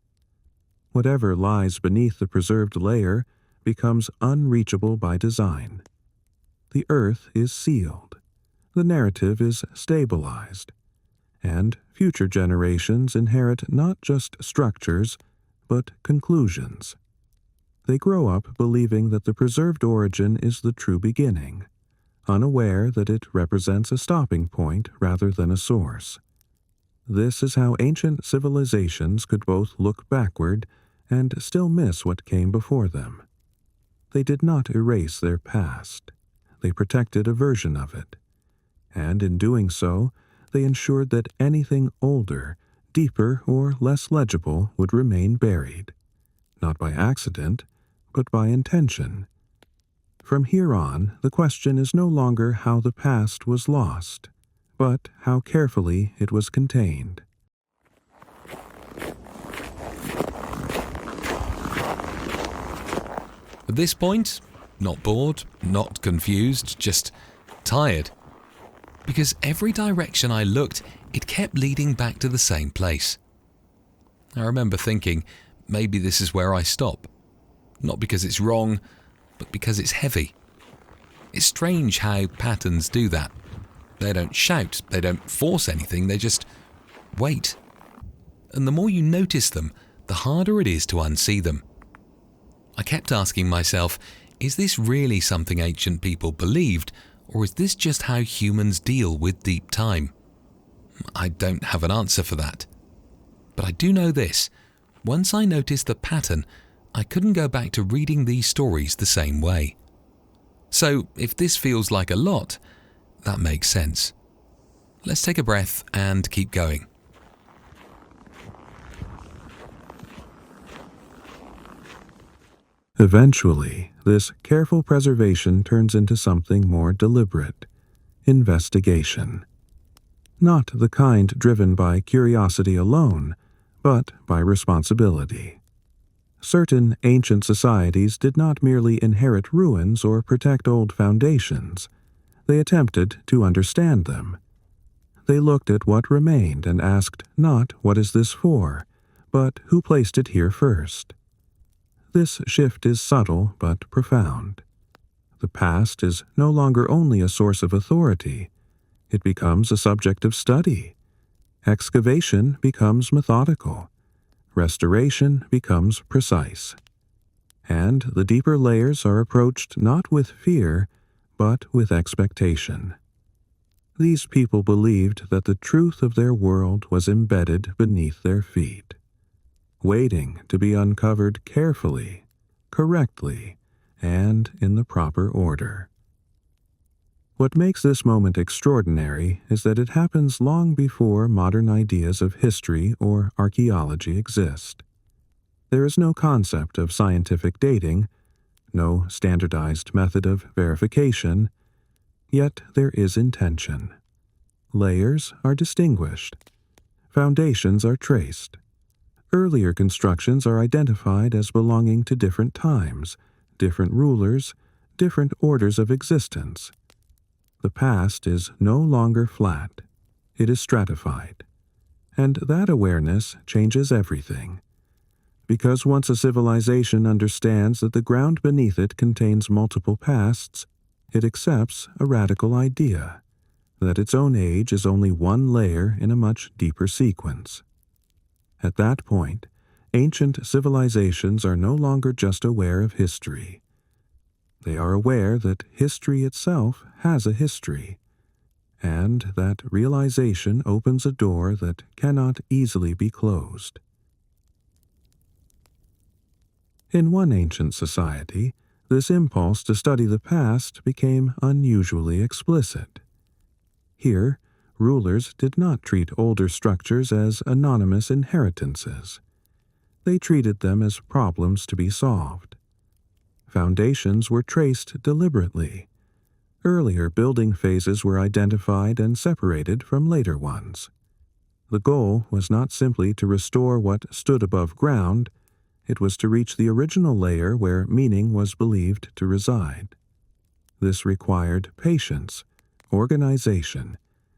Whatever lies beneath the preserved layer becomes unreachable by design. The earth is sealed, the narrative is stabilized, and future generations inherit not just structures, but conclusions. They grow up believing that the preserved origin is the true beginning, unaware that it represents a stopping point rather than a source. This is how ancient civilizations could both look backward and still miss what came before them. They did not erase their past. They protected a version of it. And in doing so, they ensured that anything older, deeper, or less legible would remain buried, not by accident, but by intention. From here on, the question is no longer how the past was lost, but how carefully it was contained. At this point, not bored, not confused, just tired. Because every direction I looked, it kept leading back to the same place. I remember thinking, maybe this is where I stop. Not because it's wrong, but because it's heavy. It's strange how patterns do that. They don't shout, they don't force anything, they just wait. And the more you notice them, the harder it is to unsee them. I kept asking myself, is this really something ancient people believed, or is this just how humans deal with deep time? I don't have an answer for that. But I do know this. Once I noticed the pattern, I couldn't go back to reading these stories the same way. So, if this feels like a lot, that makes sense. Let's take a breath and keep going. Eventually, this careful preservation turns into something more deliberate: investigation. Not the kind driven by curiosity alone, but by responsibility. Certain ancient societies did not merely inherit ruins or protect old foundations. They attempted to understand them. They looked at what remained and asked not "what is this for?" but "who placed it here first?" This shift is subtle but profound. The past is no longer only a source of authority. It becomes a subject of study. Excavation becomes methodical. Restoration becomes precise. And the deeper layers are approached not with fear, but with expectation. These people believed that the truth of their world was embedded beneath their feet, waiting to be uncovered carefully, correctly, and in the proper order. What makes this moment extraordinary is that it happens long before modern ideas of history or archaeology exist. There is no concept of scientific dating, no standardized method of verification, yet there is intention. Layers are distinguished. Foundations are traced. Earlier constructions are identified as belonging to different times, different rulers, different orders of existence. The past is no longer flat. It is stratified. And that awareness changes everything. Because once a civilization understands that the ground beneath it contains multiple pasts, it accepts a radical idea, that its own age is only one layer in a much deeper sequence. At that point, ancient civilizations are no longer just aware of history. They are aware that history itself has a history, and that realization opens a door that cannot easily be closed. In one ancient society, this impulse to study the past became unusually explicit. Here, rulers did not treat older structures as anonymous inheritances. They treated them as problems to be solved. Foundations were traced deliberately. Earlier building phases were identified and separated from later ones. The goal was not simply to restore what stood above ground, it was to reach the original layer where meaning was believed to reside. This required patience, organization,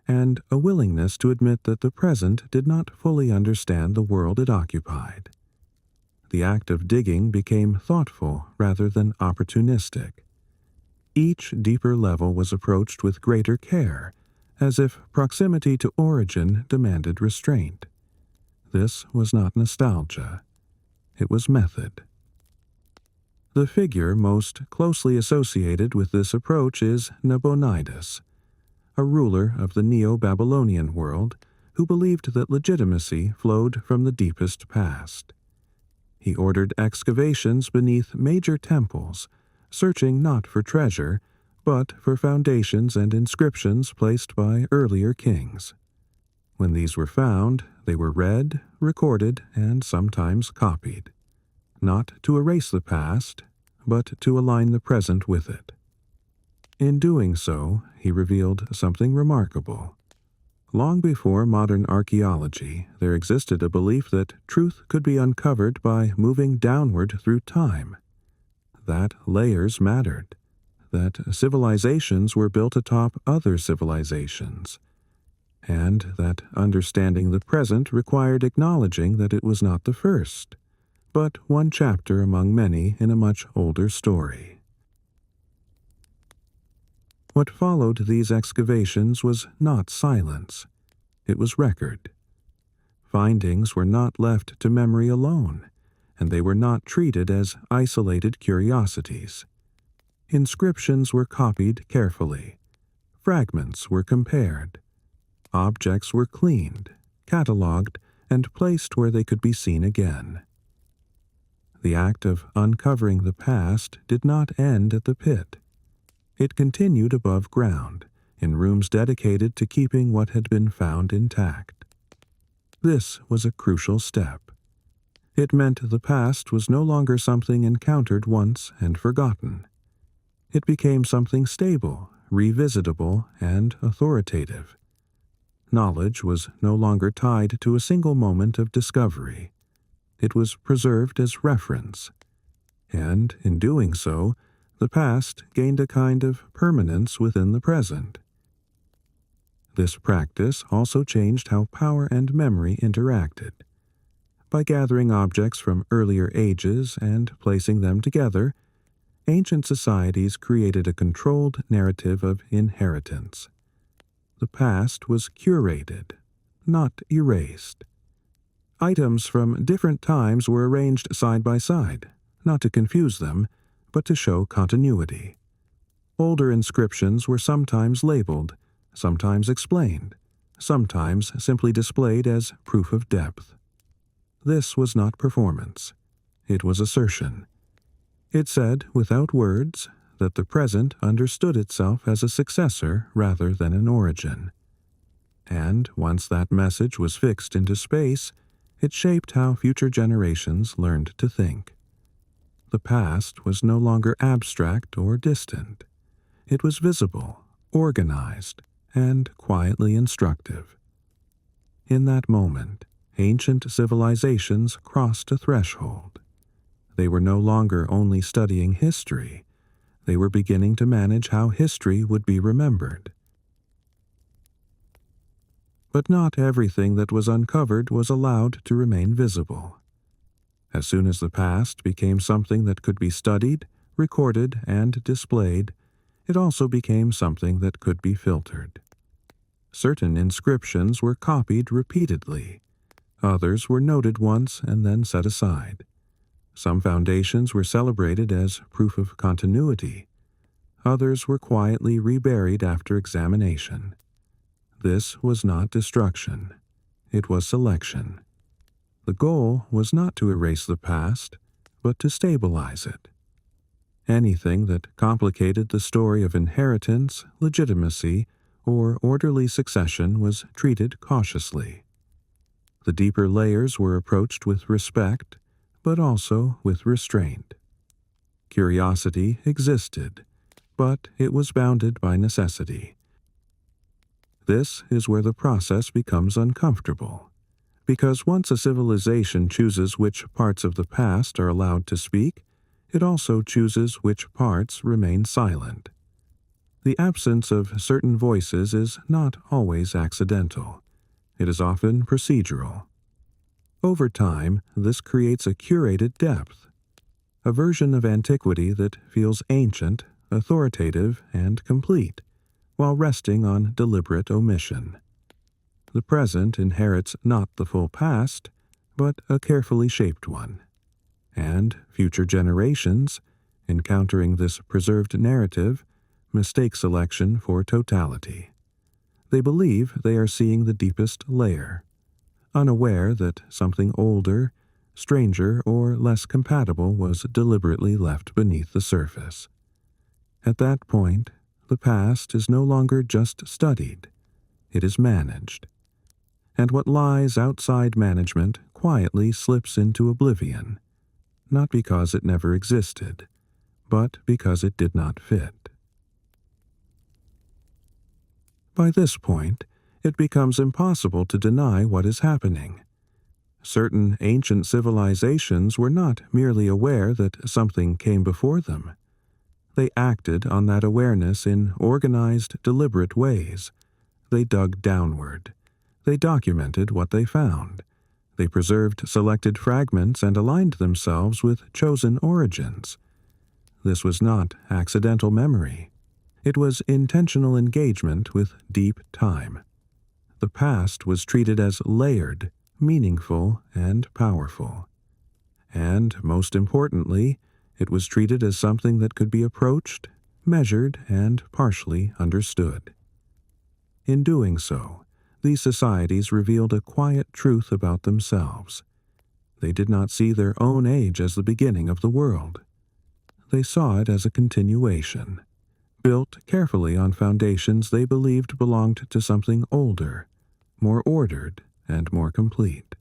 and a willingness to admit that the present did not fully understand the world it occupied. The act of digging became thoughtful rather than opportunistic. Each deeper level was approached with greater care, as if proximity to origin demanded restraint. This was not nostalgia. It was method. The figure most closely associated with this approach is Nabonidus, a ruler of the Neo-Babylonian world who believed that legitimacy flowed from the deepest past. He ordered excavations beneath major temples, searching not for treasure, but for foundations and inscriptions placed by earlier kings. When these were found, they were read, recorded, and sometimes copied, not to erase the past, but to align the present with it. In doing so, he revealed something remarkable. Long before modern archaeology, there existed a belief that truth could be uncovered by moving downward through time, that layers mattered, that civilizations were built atop other civilizations, and that understanding the present required acknowledging that it was not the first, but one chapter among many in a much older story. What followed these excavations was not silence. It was record. Findings were not left to memory alone, and they were not treated as isolated curiosities. Inscriptions were copied carefully. Fragments were compared. Objects were cleaned, catalogued, and placed where they could be seen again. The act of uncovering the past did not end at the pit. It continued above ground, in rooms dedicated to keeping what had been found intact. This was a crucial step. It meant the past was no longer something encountered once and forgotten. It became something stable, revisitable, and authoritative. Knowledge was no longer tied to a single moment of discovery. It was preserved as reference, and in doing so, the past gained a kind of permanence within the present. This practice also changed how power and memory interacted. By gathering objects from earlier ages and placing them together, ancient societies created a controlled narrative of inheritance. The past was curated, not erased. Items from different times were arranged side by side, not to confuse them, but to show continuity. Older inscriptions were sometimes labeled, sometimes explained, sometimes simply displayed as proof of depth. This was not performance. It was assertion. It said, without words, that the present understood itself as a successor rather than an origin. And once that message was fixed into space, it shaped how future generations learned to think. The past was no longer abstract or distant. It was visible, organized, and quietly instructive. In that moment, ancient civilizations crossed a threshold. They were no longer only studying history. They were beginning to manage how history would be remembered. But not everything that was uncovered was allowed to remain visible. As soon as the past became something that could be studied, recorded, and displayed, it also became something that could be filtered. Certain inscriptions were copied repeatedly. Others were noted once and then set aside. Some foundations were celebrated as proof of continuity. Others were quietly reburied after examination. This was not destruction. It was selection. The goal was not to erase the past, but to stabilize it. Anything that complicated the story of inheritance, legitimacy, or orderly succession was treated cautiously. The deeper layers were approached with respect, but also with restraint. Curiosity existed, but it was bounded by necessity. This is where the process becomes uncomfortable. Because once a civilization chooses which parts of the past are allowed to speak, it also chooses which parts remain silent. The absence of certain voices is not always accidental. It is often procedural. Over time, this creates a curated depth, a version of antiquity that feels ancient, authoritative, and complete, while resting on deliberate omission. The present inherits not the full past, but a carefully shaped one. And future generations, encountering this preserved narrative, mistake selection for totality. They believe they are seeing the deepest layer, unaware that something older, stranger, or less compatible was deliberately left beneath the surface. At that point, the past is no longer just studied, it is managed. And what lies outside management quietly slips into oblivion, not because it never existed, but because it did not fit. By this point, it becomes impossible to deny what is happening. Certain ancient civilizations were not merely aware that something came before them. They acted on that awareness in organized, deliberate ways. They dug downward. They documented what they found. They preserved selected fragments and aligned themselves with chosen origins. This was not accidental memory. It was intentional engagement with deep time. The past was treated as layered, meaningful, and powerful. And, most importantly, it was treated as something that could be approached, measured, and partially understood. In doing so, these societies revealed a quiet truth about themselves. They did not see their own age as the beginning of the world. They saw it as a continuation, built carefully on foundations they believed belonged to something older, more ordered, and more complete.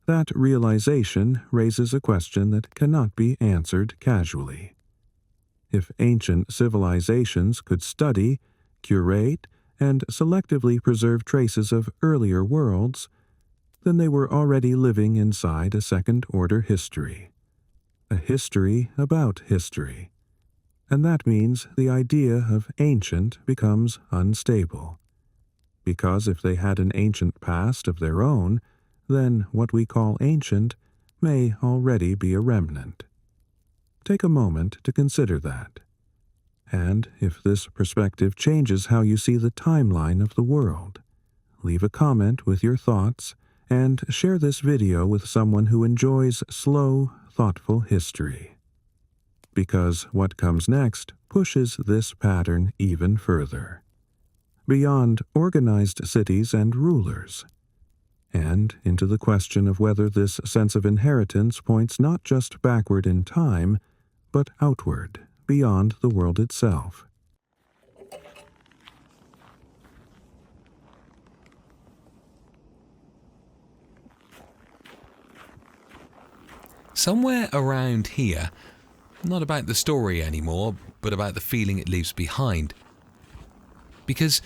That realization raises a question that cannot be answered casually. If ancient civilizations could study, curate, and selectively preserve traces of earlier worlds, then they were already living inside a second-order history. A history about history. And that means the idea of ancient becomes unstable. Because if they had an ancient past of their own, then what we call ancient may already be a remnant. Take a moment to consider that. And if this perspective changes how you see the timeline of the world, leave a comment with your thoughts and share this video with someone who enjoys slow, thoughtful history. Because what comes next pushes this pattern even further, beyond organized cities and rulers, and into the question of whether this sense of inheritance points not just backward in time, but outward, beyond the world itself. Somewhere around here, not about the story anymore, but about the feeling it leaves behind. Because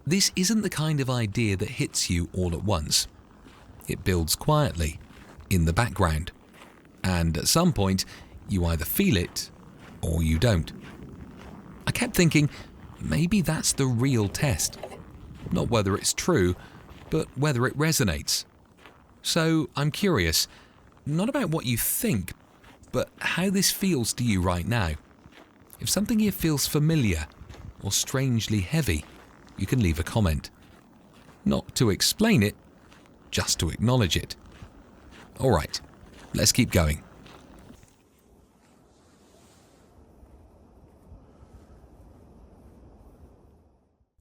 this isn't the kind of idea that hits you all at once. It builds quietly, in the background, and at some point, you either feel it or you don't. I kept thinking, maybe that's the real test. Not whether it's true, but whether it resonates. So I'm curious, not about what you think, but how this feels to you right now. If something here feels familiar or strangely heavy, you can leave a comment. Not to explain it, just to acknowledge it. All right, let's keep going.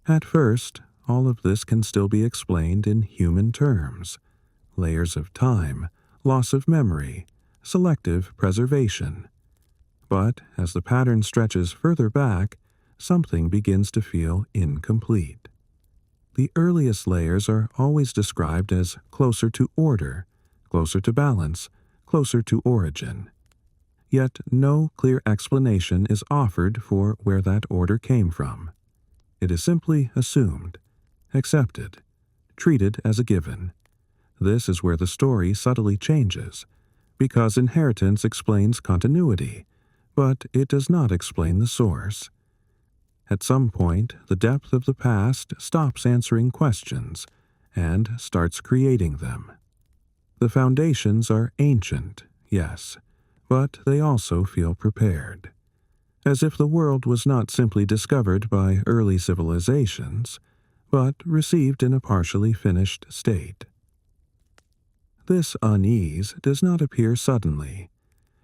At first, all of this can still be explained in human terms. Layers of time, loss of memory, selective preservation. But as the pattern stretches further back, something begins to feel incomplete. The earliest layers are always described as closer to order, closer to balance, closer to origin. Yet no clear explanation is offered for where that order came from. It is simply assumed, accepted, treated as a given. This is where the story subtly changes, because inheritance explains continuity, but it does not explain the source. At some point, the depth of the past stops answering questions and starts creating them. The foundations are ancient, yes, but they also feel prepared, as if the world was not simply discovered by early civilizations, but received in a partially finished state. This unease does not appear suddenly.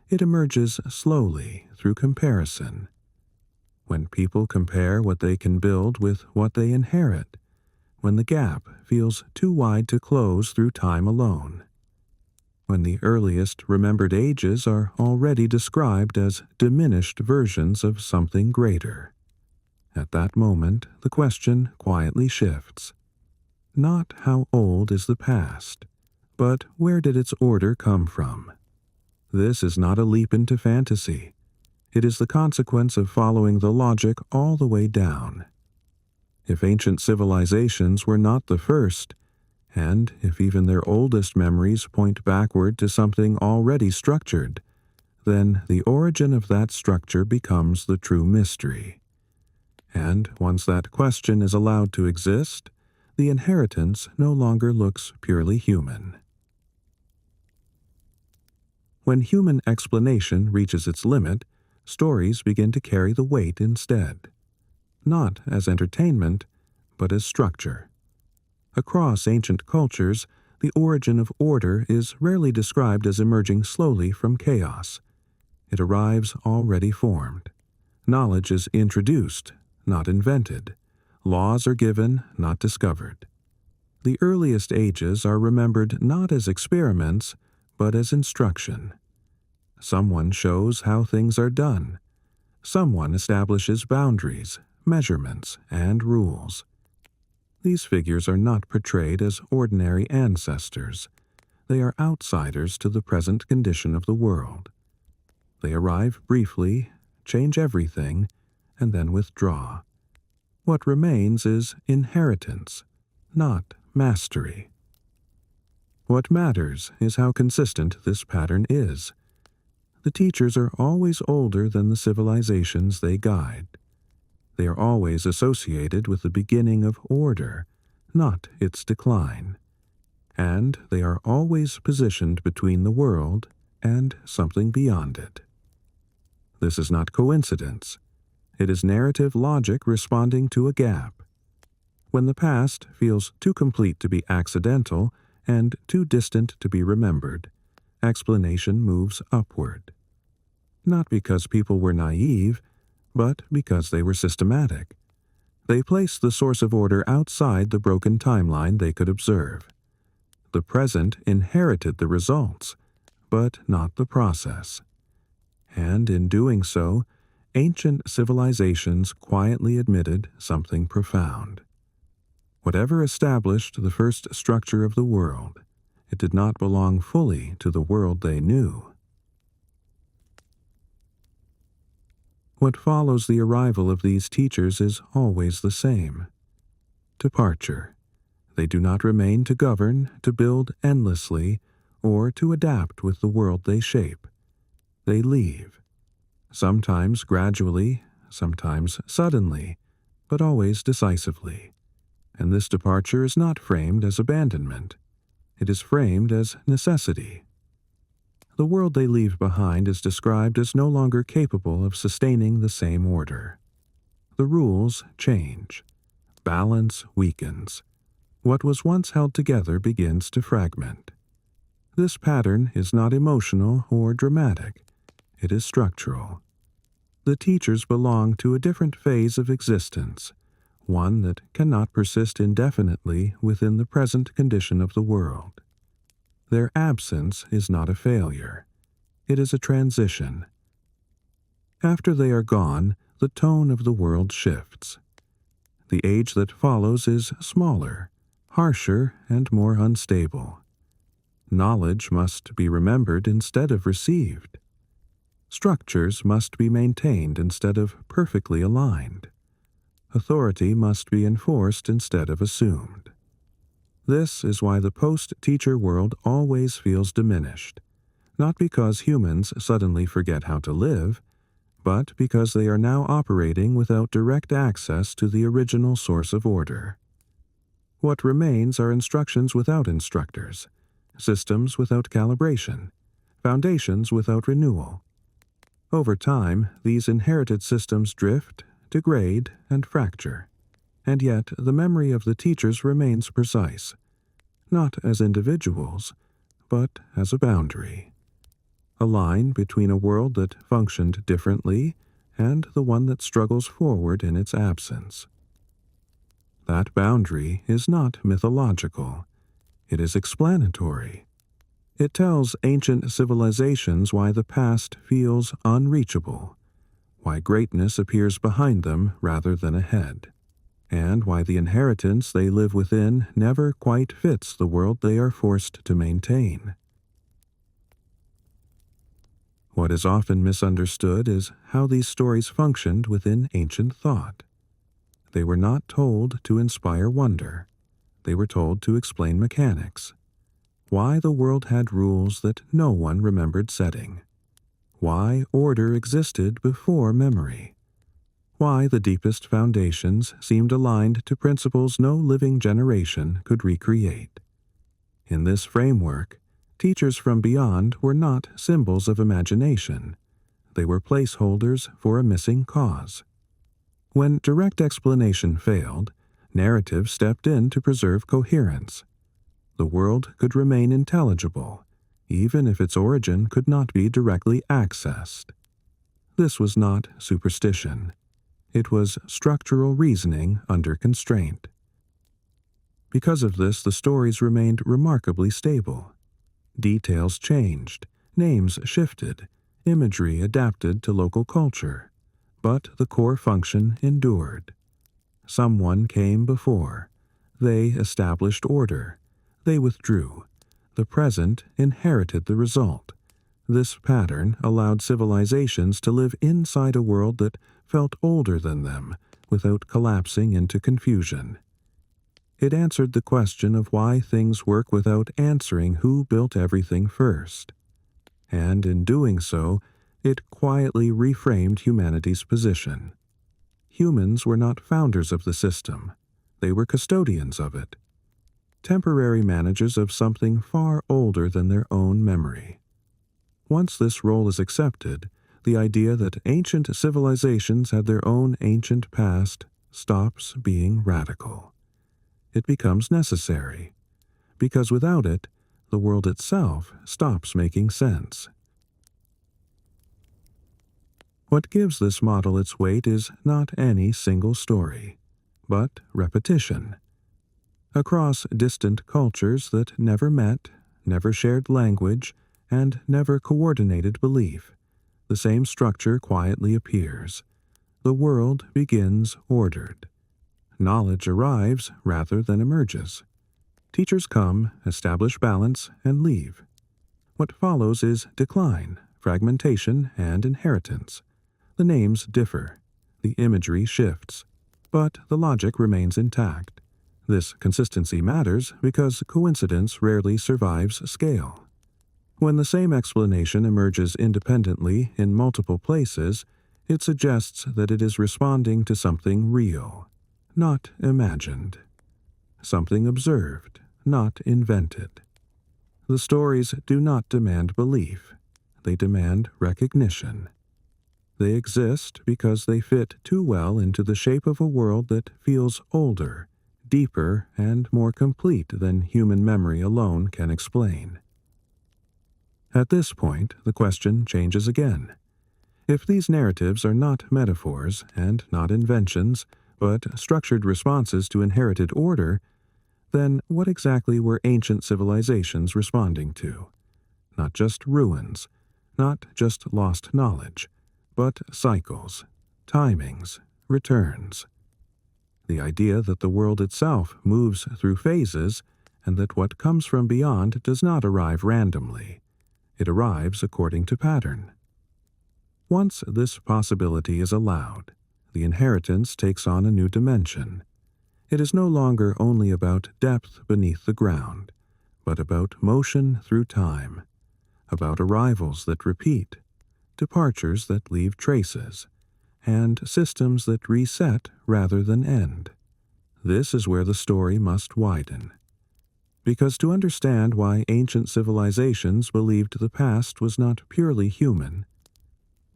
It emerges slowly through comparison. When people compare what they can build with what they inherit, when the gap feels too wide to close through time alone, when the earliest remembered ages are already described as diminished versions of something greater. At that moment, the question quietly shifts. Not how old is the past, but where did its order come from? This is not a leap into fantasy. It is the consequence of following the logic all the way down. If ancient civilizations were not the first, and if even their oldest memories point backward to something already structured, then the origin of that structure becomes the true mystery. And once that question is allowed to exist, the inheritance no longer looks purely human. When human explanation reaches its limit, stories begin to carry the weight instead, not as entertainment, but as structure. Across ancient cultures, the origin of order is rarely described as emerging slowly from chaos. It arrives already formed. Knowledge is introduced, not invented. Laws are given, not discovered. The earliest ages are remembered not as experiments, but as instruction. Someone shows how things are done. Someone establishes boundaries, measurements, and rules. These figures are not portrayed as ordinary ancestors. They are outsiders to the present condition of the world. They arrive briefly, change everything, and then withdraw. What remains is inheritance, not mastery. What matters is how consistent this pattern is. The teachers are always older than the civilizations they guide. They are always associated with the beginning of order, not its decline. And they are always positioned between the world and something beyond it. This is not coincidence. It is narrative logic responding to a gap. When the past feels too complete to be accidental and too distant to be remembered, explanation moves upward. Not because people were naive, but because they were systematic. They placed the source of order outside the broken timeline they could observe. The present inherited the results, but not the process. And in doing so, ancient civilizations quietly admitted something profound. Whatever established the first structure of the world, it did not belong fully to the world they knew. What follows the arrival of these teachers is always the same. Departure. They do not remain to govern, to build endlessly, or to adapt with the world they shape. They leave. Sometimes gradually, sometimes suddenly, but always decisively. And this departure is not framed as abandonment. It is framed as necessity. The world they leave behind is described as no longer capable of sustaining the same order. The rules change. Balance weakens. What was once held together begins to fragment. This pattern is not emotional or dramatic. It is structural. The teachers belong to a different phase of existence, one that cannot persist indefinitely within the present condition of the world. Their absence is not a failure. It is a transition. After they are gone, the tone of the world shifts. The age that follows is smaller, harsher, and more unstable. Knowledge must be remembered instead of received. Structures must be maintained instead of perfectly aligned. Authority must be enforced instead of assumed. This is why the post-teacher world always feels diminished, not because humans suddenly forget how to live, but because they are now operating without direct access to the original source of order. What remains are instructions without instructors, systems without calibration, foundations without renewal. Over time, these inherited systems drift, degrade, and fracture, and yet the memory of the teachers remains precise, not as individuals, but as a boundary. A line between a world that functioned differently and the one that struggles forward in its absence. That boundary is not mythological. It is explanatory. It tells ancient civilizations why the past feels unreachable, why greatness appears behind them rather than ahead, and why the inheritance they live within never quite fits the world they are forced to maintain. What is often misunderstood is how these stories functioned within ancient thought. They were not told to inspire wonder. They were told to explain mechanics. Why the world had rules that no one remembered setting. Why order existed before memory. Why the deepest foundations seemed aligned to principles no living generation could recreate. In this framework, teachers from beyond were not symbols of imagination. They were placeholders for a missing cause. When direct explanation failed, narrative stepped in to preserve coherence. The world could remain intelligible, even if its origin could not be directly accessed. This was not superstition. It was structural reasoning under constraint. Because of this, the stories remained remarkably stable. Details changed, names shifted, imagery adapted to local culture, but the core function endured. Someone came before. They established order. They withdrew. The present inherited the result. This pattern allowed civilizations to live inside a world that felt older than them without collapsing into confusion. It answered the question of why things work without answering who built everything first. And in doing so, it quietly reframed humanity's position. Humans were not founders of the system. They were custodians of it. Temporary managers of something far older than their own memory. Once this role is accepted, the idea that ancient civilizations had their own ancient past stops being radical. It becomes necessary, because without it, the world itself stops making sense. What gives this model its weight is not any single story, but repetition. Across distant cultures that never met, never shared language, and never coordinated belief, the same structure quietly appears. The world begins ordered. Knowledge arrives rather than emerges. Teachers come, establish balance, and leave. What follows is decline, fragmentation, and inheritance. The names differ. The imagery shifts. But the logic remains intact. This consistency matters because coincidence rarely survives scale. When the same explanation emerges independently in multiple places, it suggests that it is responding to something real, not imagined. Something observed, not invented. The stories do not demand belief. They demand recognition. They exist because they fit too well into the shape of a world that feels older, deeper, and more complete than human memory alone can explain. At this point, the question changes again. If these narratives are not metaphors and not inventions, but structured responses to inherited order, then what exactly were ancient civilizations responding to? Not just ruins, not just lost knowledge, but cycles, timings, returns. The idea that the world itself moves through phases and that what comes from beyond does not arrive randomly. It arrives according to pattern. Once this possibility is allowed, the inheritance takes on a new dimension. It is no longer only about depth beneath the ground, but about motion through time, about arrivals that repeat, departures that leave traces, and systems that reset rather than end. This is where the story must widen. Because to understand why ancient civilizations believed the past was not purely human,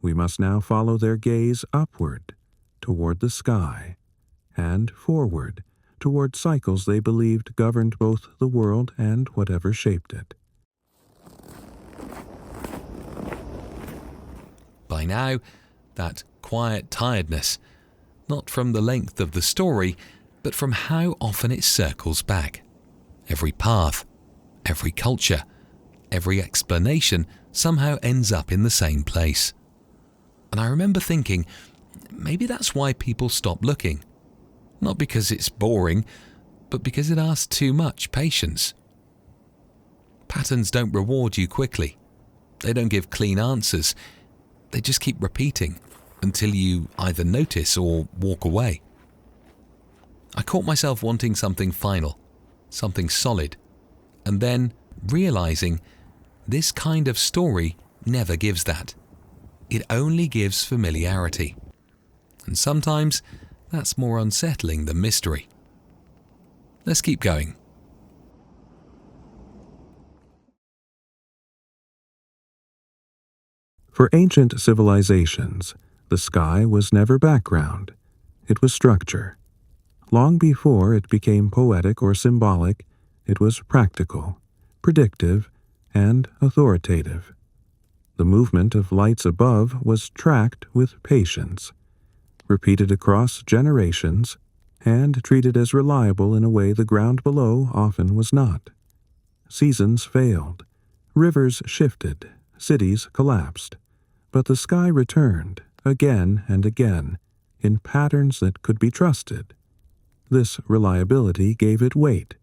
we must now follow their gaze upward, toward the sky, and forward, toward cycles they believed governed both the world and whatever shaped it. By now, that quiet tiredness, not from the length of the story, but from how often it circles back. Every path, every culture, every explanation somehow ends up in the same place. And I remember thinking, maybe that's why people stop looking. Not because it's boring, but because it asks too much patience. Patterns don't reward you quickly. They don't give clean answers. They just keep repeating until you either notice or walk away. I caught myself wanting something final, something solid, and then realizing this kind of story never gives that. It only gives familiarity. And sometimes that's more unsettling than mystery. Let's keep going. For ancient civilizations, the sky was never background. It was structure. Long before it became poetic or symbolic, it was practical, predictive, and authoritative. The movement of lights above was tracked with patience, repeated across generations, and treated as reliable in a way the ground below often was not. Seasons failed, rivers shifted, cities collapsed, but the sky returned, again and again, in patterns that could be trusted. This reliability gave it weight.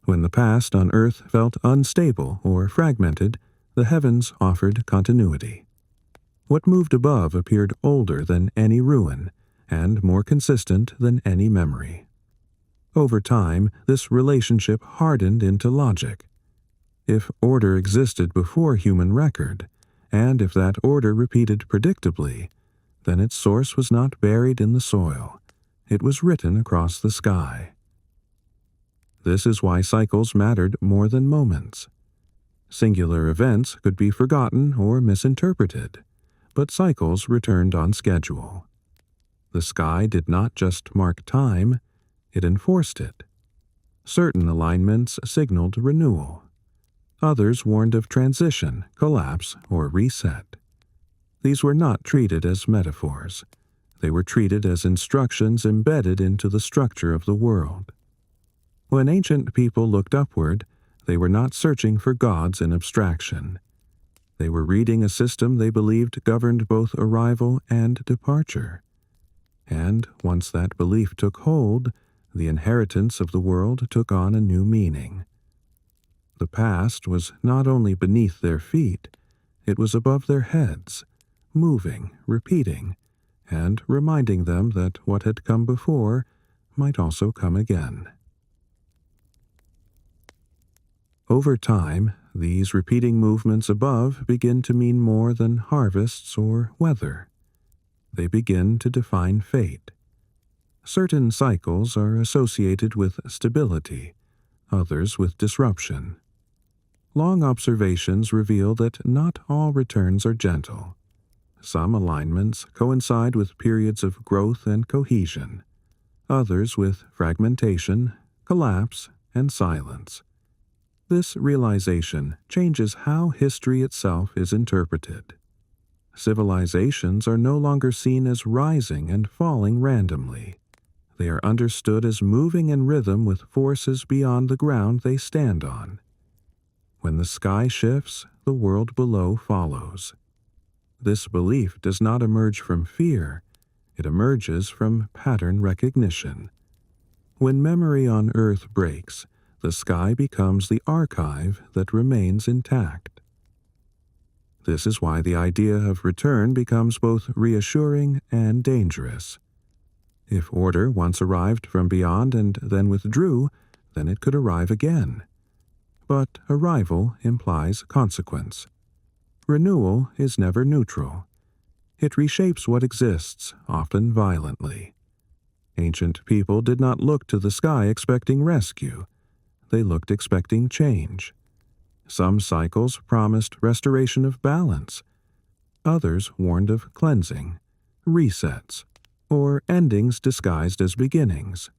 When the past on Earth felt unstable or fragmented, the heavens offered continuity. What moved above appeared older than any ruin, and more consistent than any memory. Over time, this relationship hardened into logic. If order existed before human record, and if that order repeated predictably, then its source was not buried in the soil. It was written across the sky. This is why cycles mattered more than moments. Singular events could be forgotten or misinterpreted, but cycles returned on schedule. The sky did not just mark time, it enforced it. Certain alignments signaled renewal. Others warned of transition, collapse, or reset. These were not treated as metaphors. They were treated as instructions embedded into the structure of the world. When ancient people looked upward, they were not searching for gods in abstraction. They were reading a system they believed governed both arrival and departure. And once that belief took hold, the inheritance of the world took on a new meaning. The past was not only beneath their feet, it was above their heads, moving, repeating, and reminding them that what had come before might also come again. Over time, these repeating movements above begin to mean more than harvests or weather. They begin to define fate. Certain cycles are associated with stability, others with disruption. Long observations reveal that not all returns are gentle. Some alignments coincide with periods of growth and cohesion, others with fragmentation, collapse, and silence. This realization changes how history itself is interpreted. Civilizations are no longer seen as rising and falling randomly. They are understood as moving in rhythm with forces beyond the ground they stand on. When the sky shifts, the world below follows. This belief does not emerge from fear, it emerges from pattern recognition. When memory on Earth breaks, the sky becomes the archive that remains intact. This is why the idea of return becomes both reassuring and dangerous. If order once arrived from beyond and then withdrew, then it could arrive again. But arrival implies consequence. Renewal is never neutral. It reshapes what exists, often violently. Ancient people did not look to the sky expecting rescue. They looked expecting change. Some cycles promised restoration of balance. Others warned of cleansing, resets, or endings disguised as beginnings.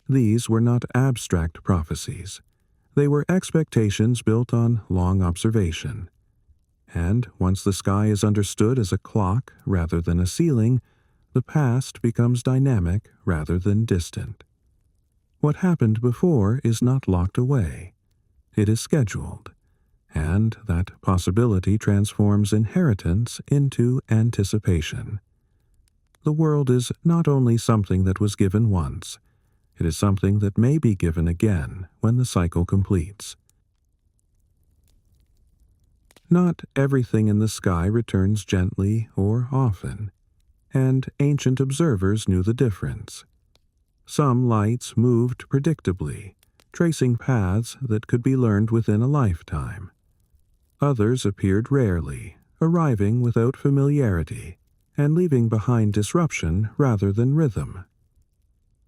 These were not abstract prophecies. They were expectations built on long observation. And once the sky is understood as a clock rather than a ceiling, the past becomes dynamic rather than distant. What happened before is not locked away. It is scheduled, and that possibility transforms inheritance into anticipation. The world is not only something that was given once, it is something that may be given again when the cycle completes. Not everything in the sky returns gently or often, and ancient observers knew the difference. Some lights moved predictably, tracing paths that could be learned within a lifetime. Others appeared rarely, arriving without familiarity, and leaving behind disruption rather than rhythm.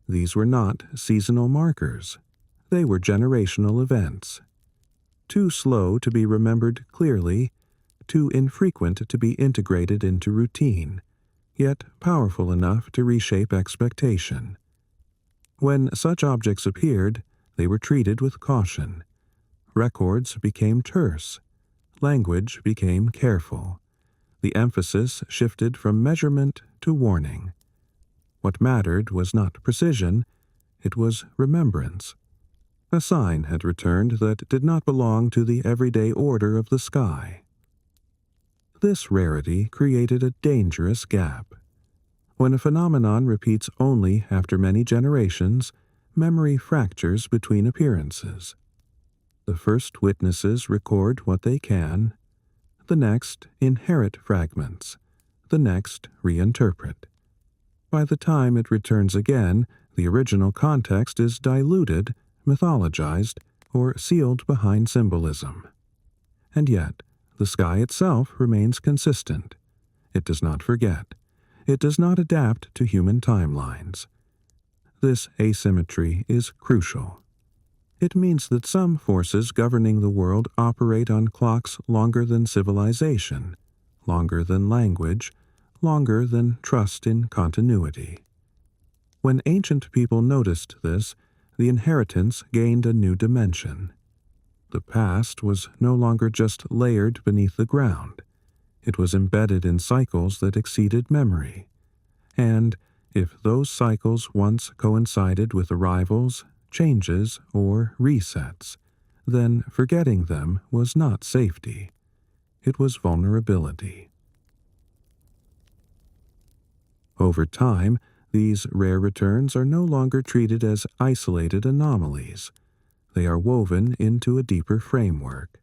These were not seasonal markers. They were generational events. Too slow to be remembered clearly, too infrequent to be integrated into routine, yet powerful enough to reshape expectation. When such objects appeared, they were treated with caution. Records became terse. Language became careful. The emphasis shifted from measurement to warning. What mattered was not precision, it was remembrance. A sign had returned that did not belong to the everyday order of the sky. This rarity created a dangerous gap. When a phenomenon repeats only after many generations, memory fractures between appearances. The first witnesses record what they can, the next inherit fragments, the next reinterpret. By the time it returns again, the original context is diluted, mythologized, or sealed behind symbolism. And yet, the sky itself remains consistent. It does not forget. It does not adapt to human timelines. This asymmetry is crucial. It means that some forces governing the world operate on clocks longer than civilization, longer than language, longer than trust in continuity. When ancient people noticed this, the inheritance gained a new dimension. The past was no longer just layered beneath the ground. It was embedded in cycles that exceeded memory. And if those cycles once coincided with arrivals, changes, or resets, then forgetting them was not safety. It was vulnerability. Over time, these rare returns are no longer treated as isolated anomalies. They are woven into a deeper framework.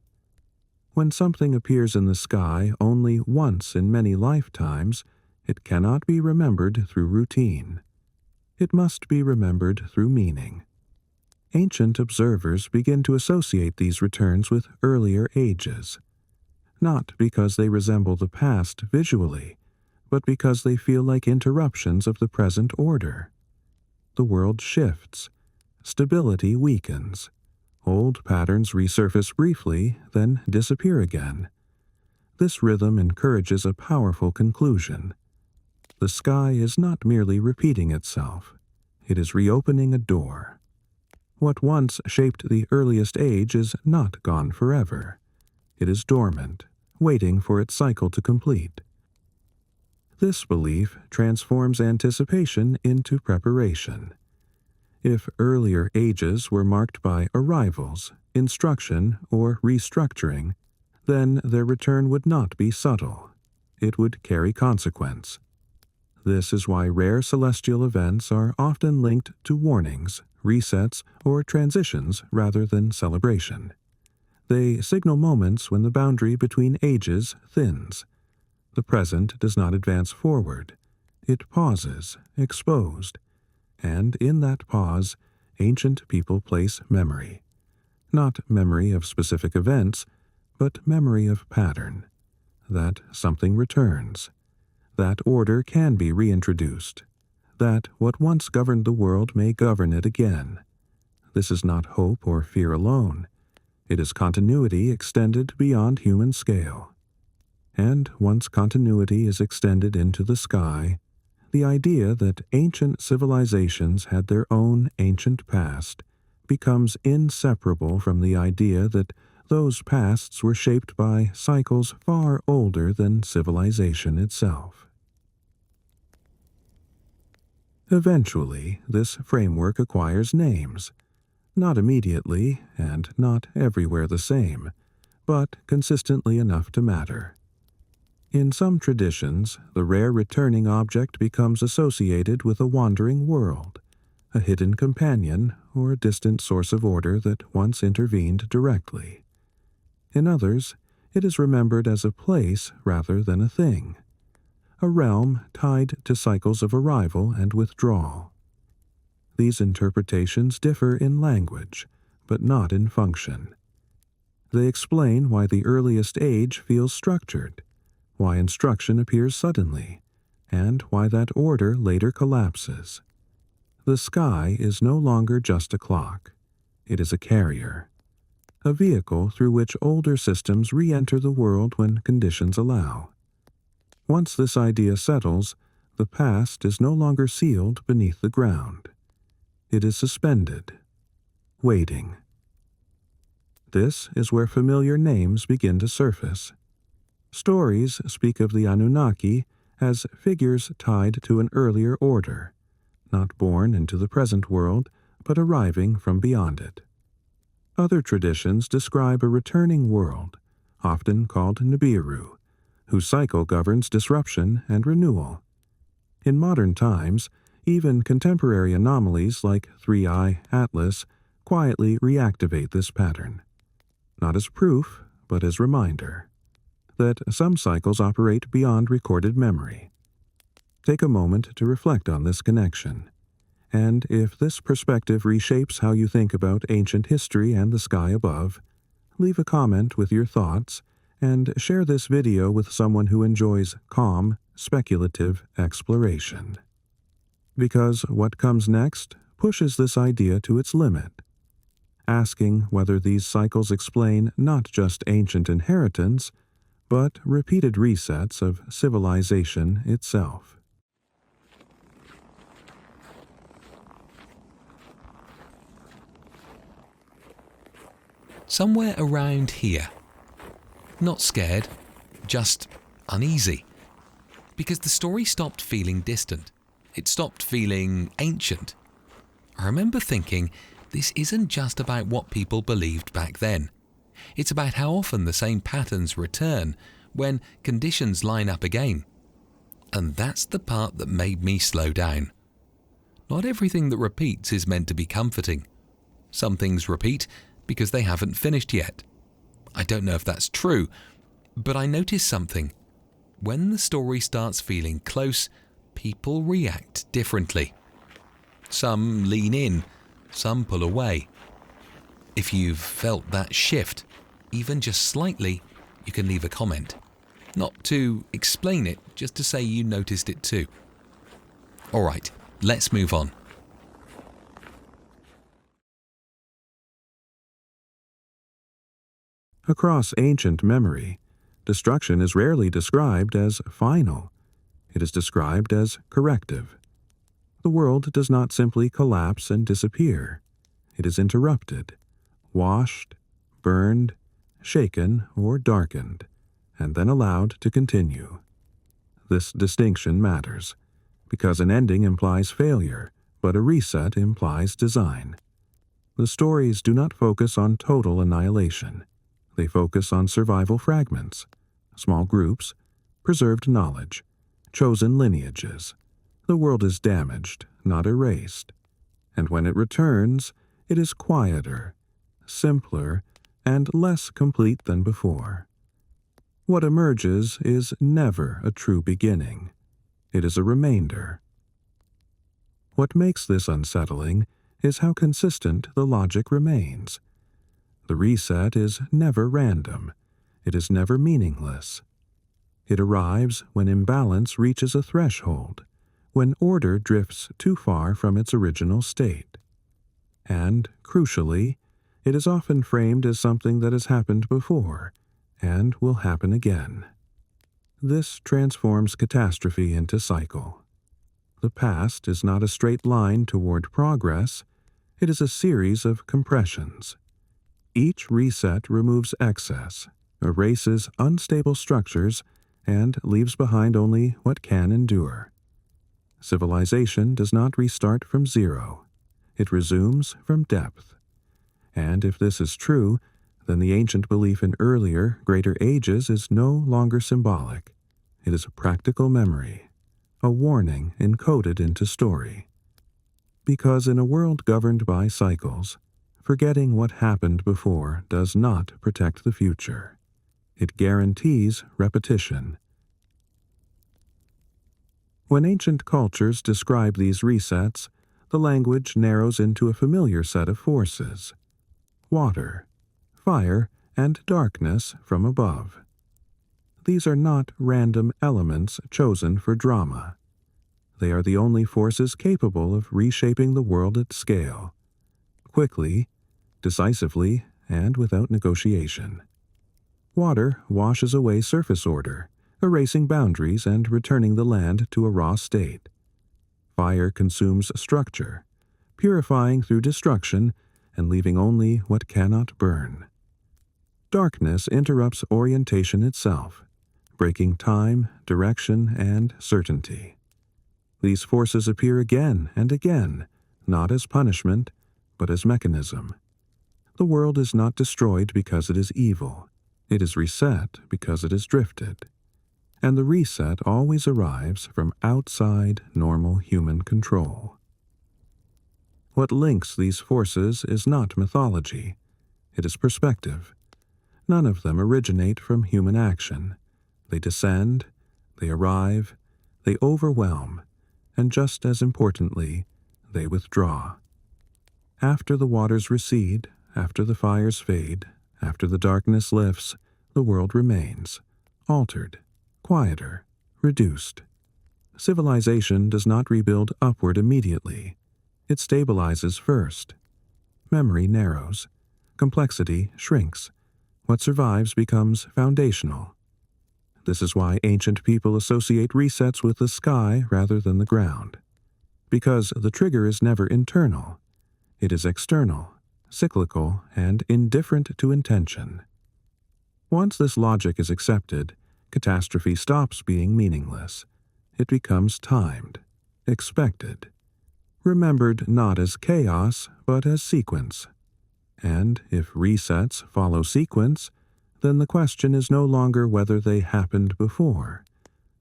When something appears in the sky only once in many lifetimes, it cannot be remembered through routine. It must be remembered through meaning. Ancient observers begin to associate these returns with earlier ages, not because they resemble the past visually, but because they feel like interruptions of the present order. The world shifts. Stability weakens. Old patterns resurface briefly, then disappear again. This rhythm encourages a powerful conclusion. The sky is not merely repeating itself. It is reopening a door. What once shaped the earliest age is not gone forever. It is dormant, waiting for its cycle to complete. This belief transforms anticipation into preparation. If earlier ages were marked by arrivals, instruction, or restructuring, then their return would not be subtle. It would carry consequence. This is why rare celestial events are often linked to warnings, resets, or transitions rather than celebration. They signal moments when the boundary between ages thins. The present does not advance forward. It pauses, exposed. And in that pause, ancient people place memory. Not memory of specific events, but memory of pattern. That something returns. that order can be reintroduced, that what once governed the world may govern it again. This is not hope or fear alone. It is continuity extended beyond human scale. And once continuity is extended into the sky, the idea that ancient civilizations had their own ancient past becomes inseparable from the idea that those pasts were shaped by cycles far older than civilization itself. Eventually, this framework acquires names, not immediately and not everywhere the same, but consistently enough to matter. In some traditions, the rare returning object becomes associated with a wandering world, a hidden companion or a distant source of order that once intervened directly. In others, it is remembered as a place rather than a thing, a realm tied to cycles of arrival and withdrawal. These interpretations differ in language, but not in function. They explain why the earliest age feels structured, why instruction appears suddenly, and why that order later collapses. The sky is no longer just a clock. It is a carrier, a vehicle through which older systems re-enter the world when conditions allow. Once this idea settles, the past is no longer sealed beneath the ground. It is suspended, waiting. This is where familiar names begin to surface. Stories speak of the Anunnaki as figures tied to an earlier order, not born into the present world, but arriving from beyond it. Other traditions describe a returning world, often called Nibiru, whose cycle governs disruption and renewal. In modern times, even contemporary anomalies like 3i Atlas quietly reactivate this pattern, not as proof, but as reminder that some cycles operate beyond recorded memory. Take a moment to reflect on this connection, and if this perspective reshapes how you think about ancient history and the sky above, leave a comment with your thoughts and share this video with someone who enjoys calm, speculative exploration. Because what comes next pushes this idea to its limit, asking whether these cycles explain not just ancient inheritance, but repeated resets of civilization itself. Somewhere around here. Not scared, just uneasy. Because the story stopped feeling distant. It stopped feeling ancient. I remember thinking, this isn't just about what people believed back then. It's about how often the same patterns return when conditions line up again. And that's the part that made me slow down. Not everything that repeats is meant to be comforting. Some things repeat because they haven't finished yet. I don't know if that's true, but I noticed something. When the story starts feeling close, people react differently. Some lean in, some pull away. If you've felt that shift, even just slightly, you can leave a comment. Not to explain it, just to say you noticed it too. Alright, let's move on. Across ancient memory, destruction is rarely described as final. It is described as corrective. The world does not simply collapse and disappear. It is interrupted, washed, burned, shaken, or darkened, and then allowed to continue. This distinction matters, because an ending implies failure, but a reset implies design. The stories do not focus on total annihilation. They focus on survival fragments, small groups, preserved knowledge, chosen lineages. The world is damaged, not erased. And when it returns, it is quieter, simpler, and less complete than before. What emerges is never a true beginning. It is a remainder. What makes this unsettling is how consistent the logic remains. The reset is never random. It is never meaningless. It arrives when imbalance reaches a threshold, when order drifts too far from its original state. And, crucially, it is often framed as something that has happened before and will happen again. This transforms catastrophe into cycle. The past is not a straight line toward progress, it is a series of compressions. Each reset removes excess, erases unstable structures, and leaves behind only what can endure. Civilization does not restart from zero. It resumes from depth. And if this is true, then the ancient belief in earlier, greater ages is no longer symbolic. It is a practical memory, a warning encoded into story. Because in a world governed by cycles, forgetting what happened before does not protect the future. It guarantees repetition. When ancient cultures describe these resets, the language narrows into a familiar set of forces: water, fire, and darkness from above. These are not random elements chosen for drama. They are the only forces capable of reshaping the world at scale, quickly, decisively, and without negotiation. Water washes away surface order, erasing boundaries and returning the land to a raw state. Fire consumes structure, purifying through destruction and leaving only what cannot burn. Darkness interrupts orientation itself, breaking time, direction, and certainty. These forces appear again and again, not as punishment, but as mechanism. The world is not destroyed because it is evil. It is reset because it has drifted. And the reset always arrives from outside normal human control. What links these forces is not mythology. It is perspective. None of them originate from human action. They descend, they arrive, they overwhelm, and just as importantly, they withdraw. After the waters recede, after the fires fade, after the darkness lifts, the world remains, altered, quieter, reduced. Civilization does not rebuild upward immediately. It stabilizes first. Memory narrows. Complexity shrinks. What survives becomes foundational. This is why ancient people associate resets with the sky rather than the ground. Because the trigger is never internal. It is external, cyclical, and indifferent to intention. Once this logic is accepted, catastrophe stops being meaningless. It becomes timed, expected, remembered not as chaos, but as sequence. And if resets follow sequence, then the question is no longer whether they happened before,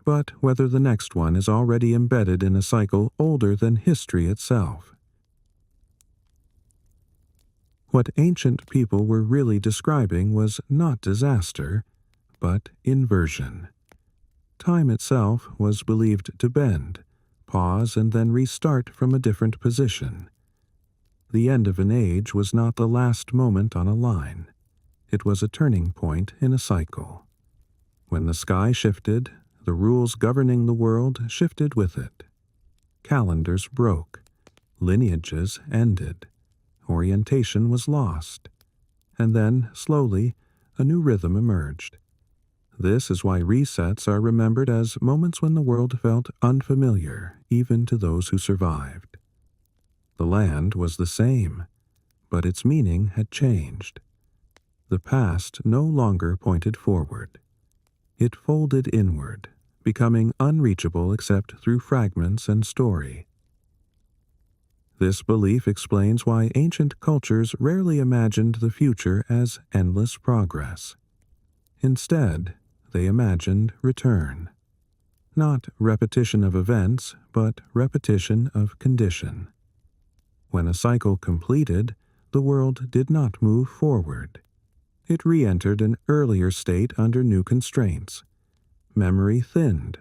but whether the next one is already embedded in a cycle older than history itself. What ancient people were really describing was not disaster, but inversion. Time itself was believed to bend, pause, and then restart from a different position. The end of an age was not the last moment on a line. It was a turning point in a cycle. When the sky shifted, the rules governing the world shifted with it. Calendars broke. Lineages ended. Orientation was lost. And then, slowly, a new rhythm emerged. This is why resets are remembered as moments when the world felt unfamiliar, even to those who survived. The land was the same, but its meaning had changed. The past no longer pointed forward. It folded inward, becoming unreachable except through fragments and story. This belief explains why ancient cultures rarely imagined the future as endless progress. Instead, they imagined return. Not repetition of events, but repetition of condition. When a cycle completed, the world did not move forward. It re-entered an earlier state under new constraints. Memory thinned.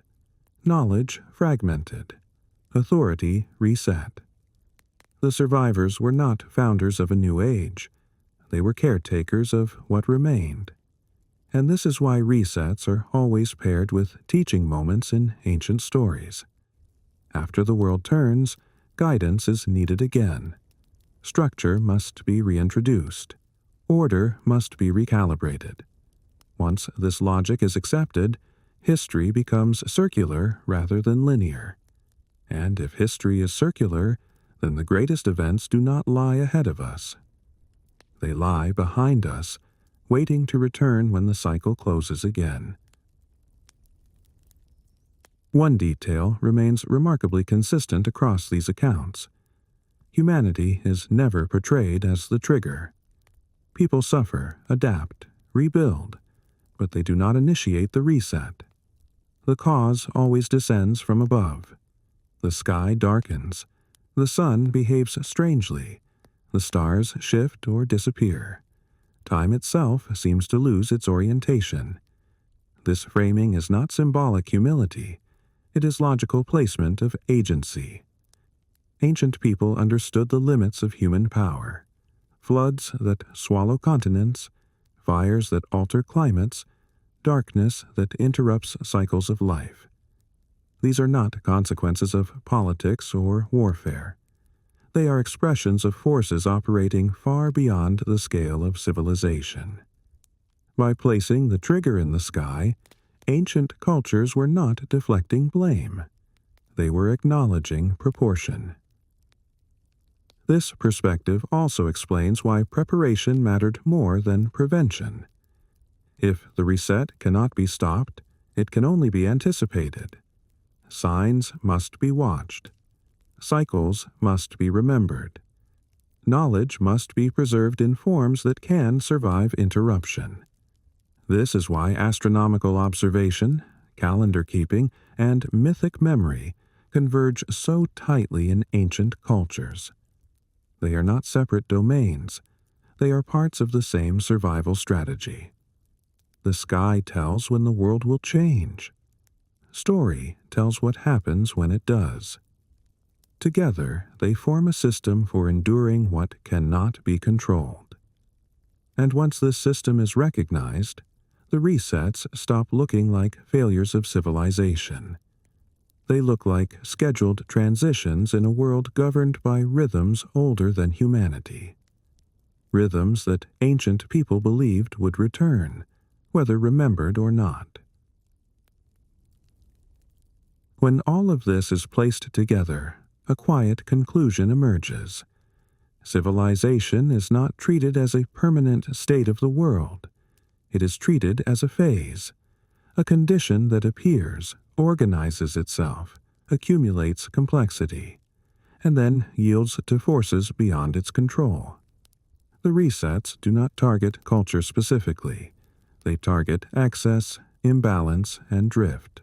Knowledge fragmented. Authority reset. The survivors were not founders of a new age. They were caretakers of what remained. And this is why resets are always paired with teaching moments in ancient stories. After the world turns, guidance is needed again. Structure must be reintroduced. Order must be recalibrated. Once this logic is accepted, history becomes circular rather than linear. And if history is circular, then the greatest events do not lie ahead of us. They lie behind us, waiting to return when the cycle closes again. One detail remains remarkably consistent across these accounts. Humanity is never portrayed as the trigger. People suffer, adapt, rebuild, but they do not initiate the reset. The cause always descends from above. The sky darkens. The sun behaves strangely. The stars shift or disappear. Time itself seems to lose its orientation. This framing is not symbolic humility. It is logical placement of agency. Ancient people understood the limits of human power. Floods that swallow continents, fires that alter climates, darkness that interrupts cycles of life. These are not consequences of politics or warfare. They are expressions of forces operating far beyond the scale of civilization. By placing the trigger in the sky, ancient cultures were not deflecting blame. They were acknowledging proportion. This perspective also explains why preparation mattered more than prevention. If the reset cannot be stopped, it can only be anticipated. Signs must be watched. Cycles must be remembered. Knowledge must be preserved in forms that can survive interruption. This is why astronomical observation, calendar keeping, and mythic memory converge so tightly in ancient cultures. They are not separate domains. They are parts of the same survival strategy. The sky tells when the world will change. Story tells what happens when it does. Together, they form a system for enduring what cannot be controlled. And once this system is recognized, the resets stop looking like failures of civilization. They look like scheduled transitions in a world governed by rhythms older than humanity. Rhythms that ancient people believed would return, whether remembered or not. When all of this is placed together, a quiet conclusion emerges. Civilization is not treated as a permanent state of the world. It is treated as a phase, a condition that appears, organizes itself, accumulates complexity, and then yields to forces beyond its control. The resets do not target culture specifically. They target excess, imbalance, and drift.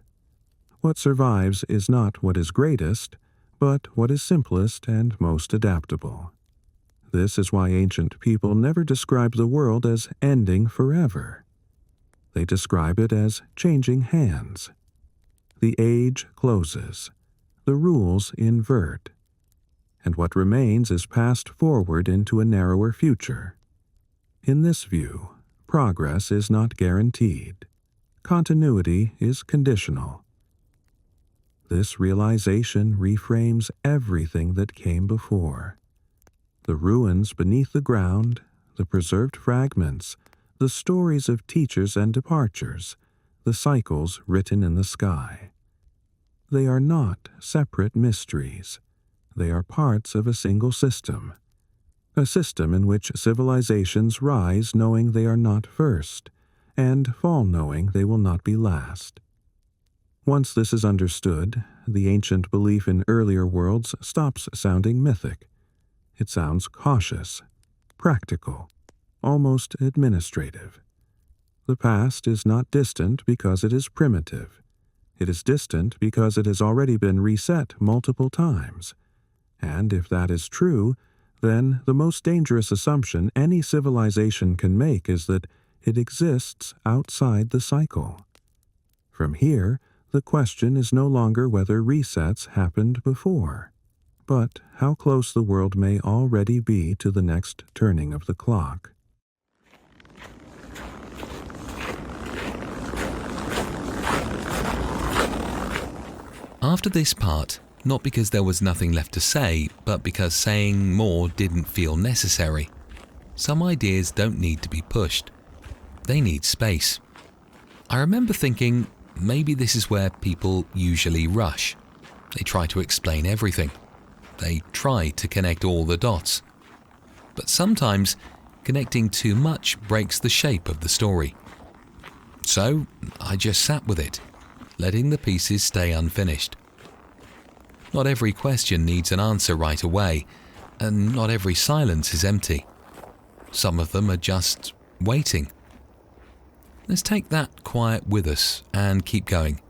What survives is not what is greatest, but what is simplest and most adaptable. This is why ancient people never describe the world as ending forever. They describe it as changing hands. The age closes. The rules invert. And what remains is passed forward into a narrower future. In this view, progress is not guaranteed. Continuity is conditional. This realization reframes everything that came before. The ruins beneath the ground, the preserved fragments, the stories of teachers and departures, the cycles written in the sky. They are not separate mysteries. They are parts of a single system. A system in which civilizations rise knowing they are not first, and fall knowing they will not be last. Once this is understood, the ancient belief in earlier worlds stops sounding mythic. It sounds cautious, practical, almost administrative. The past is not distant because it is primitive. It is distant because it has already been reset multiple times. And if that is true, then the most dangerous assumption any civilization can make is that it exists outside the cycle. From here, the question is no longer whether resets happened before, but how close the world may already be to the next turning of the clock. After this part, not because there was nothing left to say, but because saying more didn't feel necessary, some ideas don't need to be pushed. They need space. I remember thinking, maybe this is where people usually rush. They try to explain everything. They try to connect all the dots. But sometimes, connecting too much breaks the shape of the story. So, I just sat with it, letting the pieces stay unfinished. Not every question needs an answer right away, and not every silence is empty. Some of them are just waiting. Let's take that quiet with us and keep going.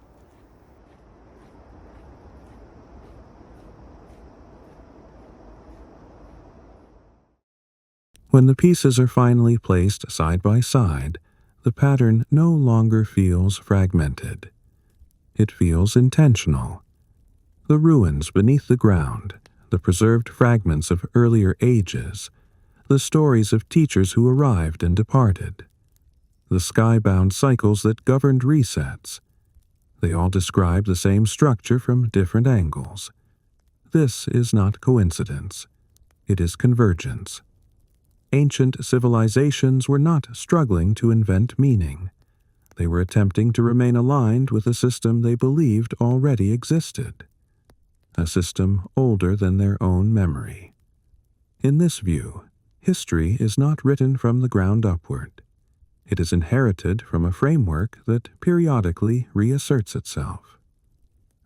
When the pieces are finally placed side by side, the pattern no longer feels fragmented. It feels intentional. The ruins beneath the ground, the preserved fragments of earlier ages, the stories of teachers who arrived and departed, the sky-bound cycles that governed resets. They all describe the same structure from different angles. This is not coincidence. It is convergence. Ancient civilizations were not struggling to invent meaning. They were attempting to remain aligned with a system they believed already existed, a system older than their own memory. In this view, history is not written from the ground upward. It is inherited from a framework that periodically reasserts itself.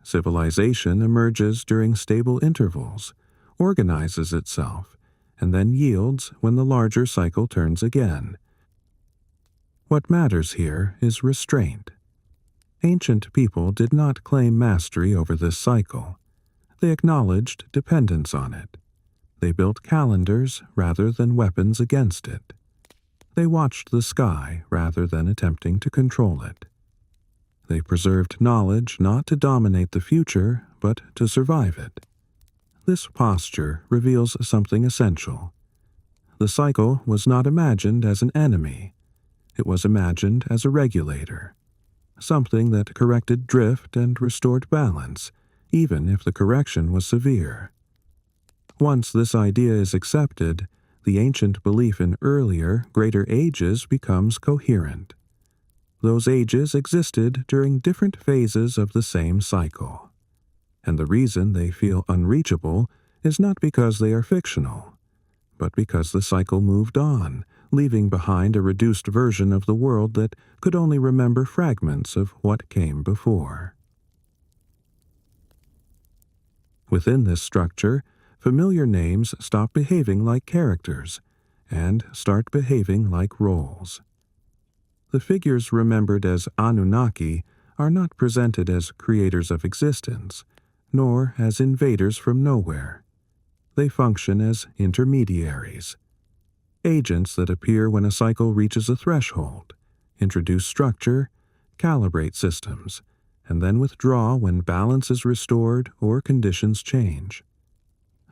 Civilization emerges during stable intervals, organizes itself, and then yields when the larger cycle turns again. What matters here is restraint. Ancient people did not claim mastery over this cycle. They acknowledged dependence on it. They built calendars rather than weapons against it. They watched the sky rather than attempting to control it. They preserved knowledge not to dominate the future, but to survive it. This posture reveals something essential. The cycle was not imagined as an enemy. It was imagined as a regulator, something that corrected drift and restored balance, even if the correction was severe. Once this idea is accepted, the ancient belief in earlier, greater ages becomes coherent. Those ages existed during different phases of the same cycle. And the reason they feel unreachable is not because they are fictional, but because the cycle moved on, leaving behind a reduced version of the world that could only remember fragments of what came before. Within this structure, familiar names stop behaving like characters and start behaving like roles. The figures remembered as Anunnaki are not presented as creators of existence, nor as invaders from nowhere. They function as intermediaries, agents that appear when a cycle reaches a threshold, introduce structure, calibrate systems, and then withdraw when balance is restored or conditions change.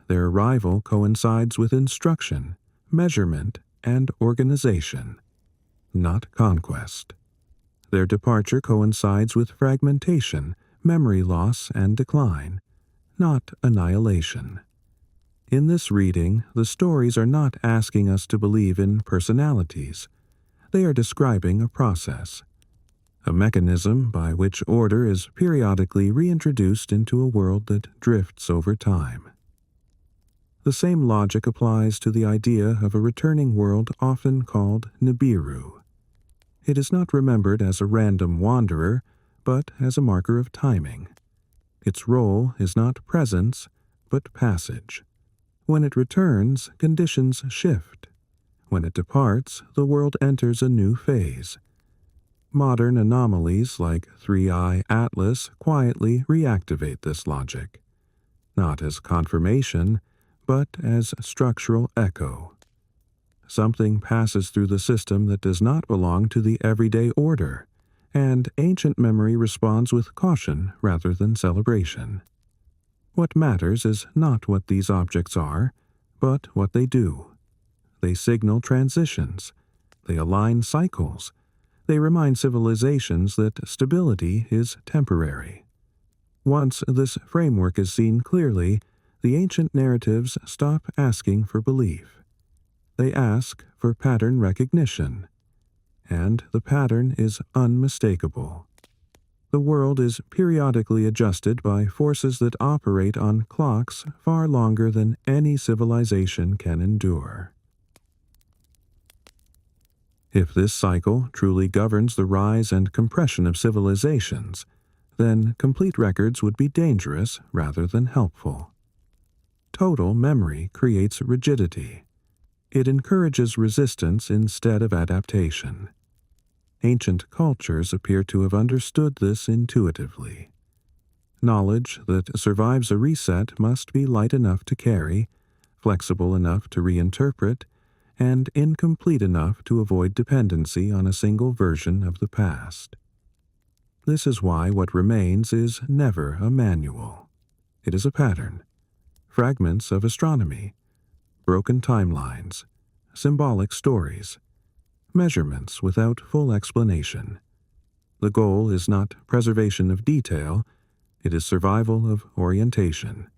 Their arrival coincides with instruction, measurement, and organization, not conquest. Their departure coincides with fragmentation, memory loss, and decline, not annihilation. In this reading, the stories are not asking us to believe in personalities. They are describing a process, a mechanism by which order is periodically reintroduced into a world that drifts over time. The same logic applies to the idea of a returning world often called Nibiru. It is not remembered as a random wanderer, but as a marker of timing. Its role is not presence, but passage. When it returns, conditions shift. When it departs, the world enters a new phase. Modern anomalies like 3i Atlas quietly reactivate this logic, not as confirmation, but as structural echo. Something passes through the system that does not belong to the everyday order, and ancient memory responds with caution rather than celebration. What matters is not what these objects are, but what they do. They signal transitions. They align cycles. They remind civilizations that stability is temporary. Once this framework is seen clearly, the ancient narratives stop asking for belief. They ask for pattern recognition, and the pattern is unmistakable. The world is periodically adjusted by forces that operate on clocks far longer than any civilization can endure. If this cycle truly governs the rise and compression of civilizations, then complete records would be dangerous rather than helpful. Total memory creates rigidity. It encourages resistance instead of adaptation. Ancient cultures appear to have understood this intuitively. Knowledge that survives a reset must be light enough to carry, flexible enough to reinterpret, and incomplete enough to avoid dependency on a single version of the past. This is why what remains is never a manual. It is a pattern. Fragments of astronomy, broken timelines, symbolic stories, measurements without full explanation. The goal is not preservation of detail, it is survival of orientation.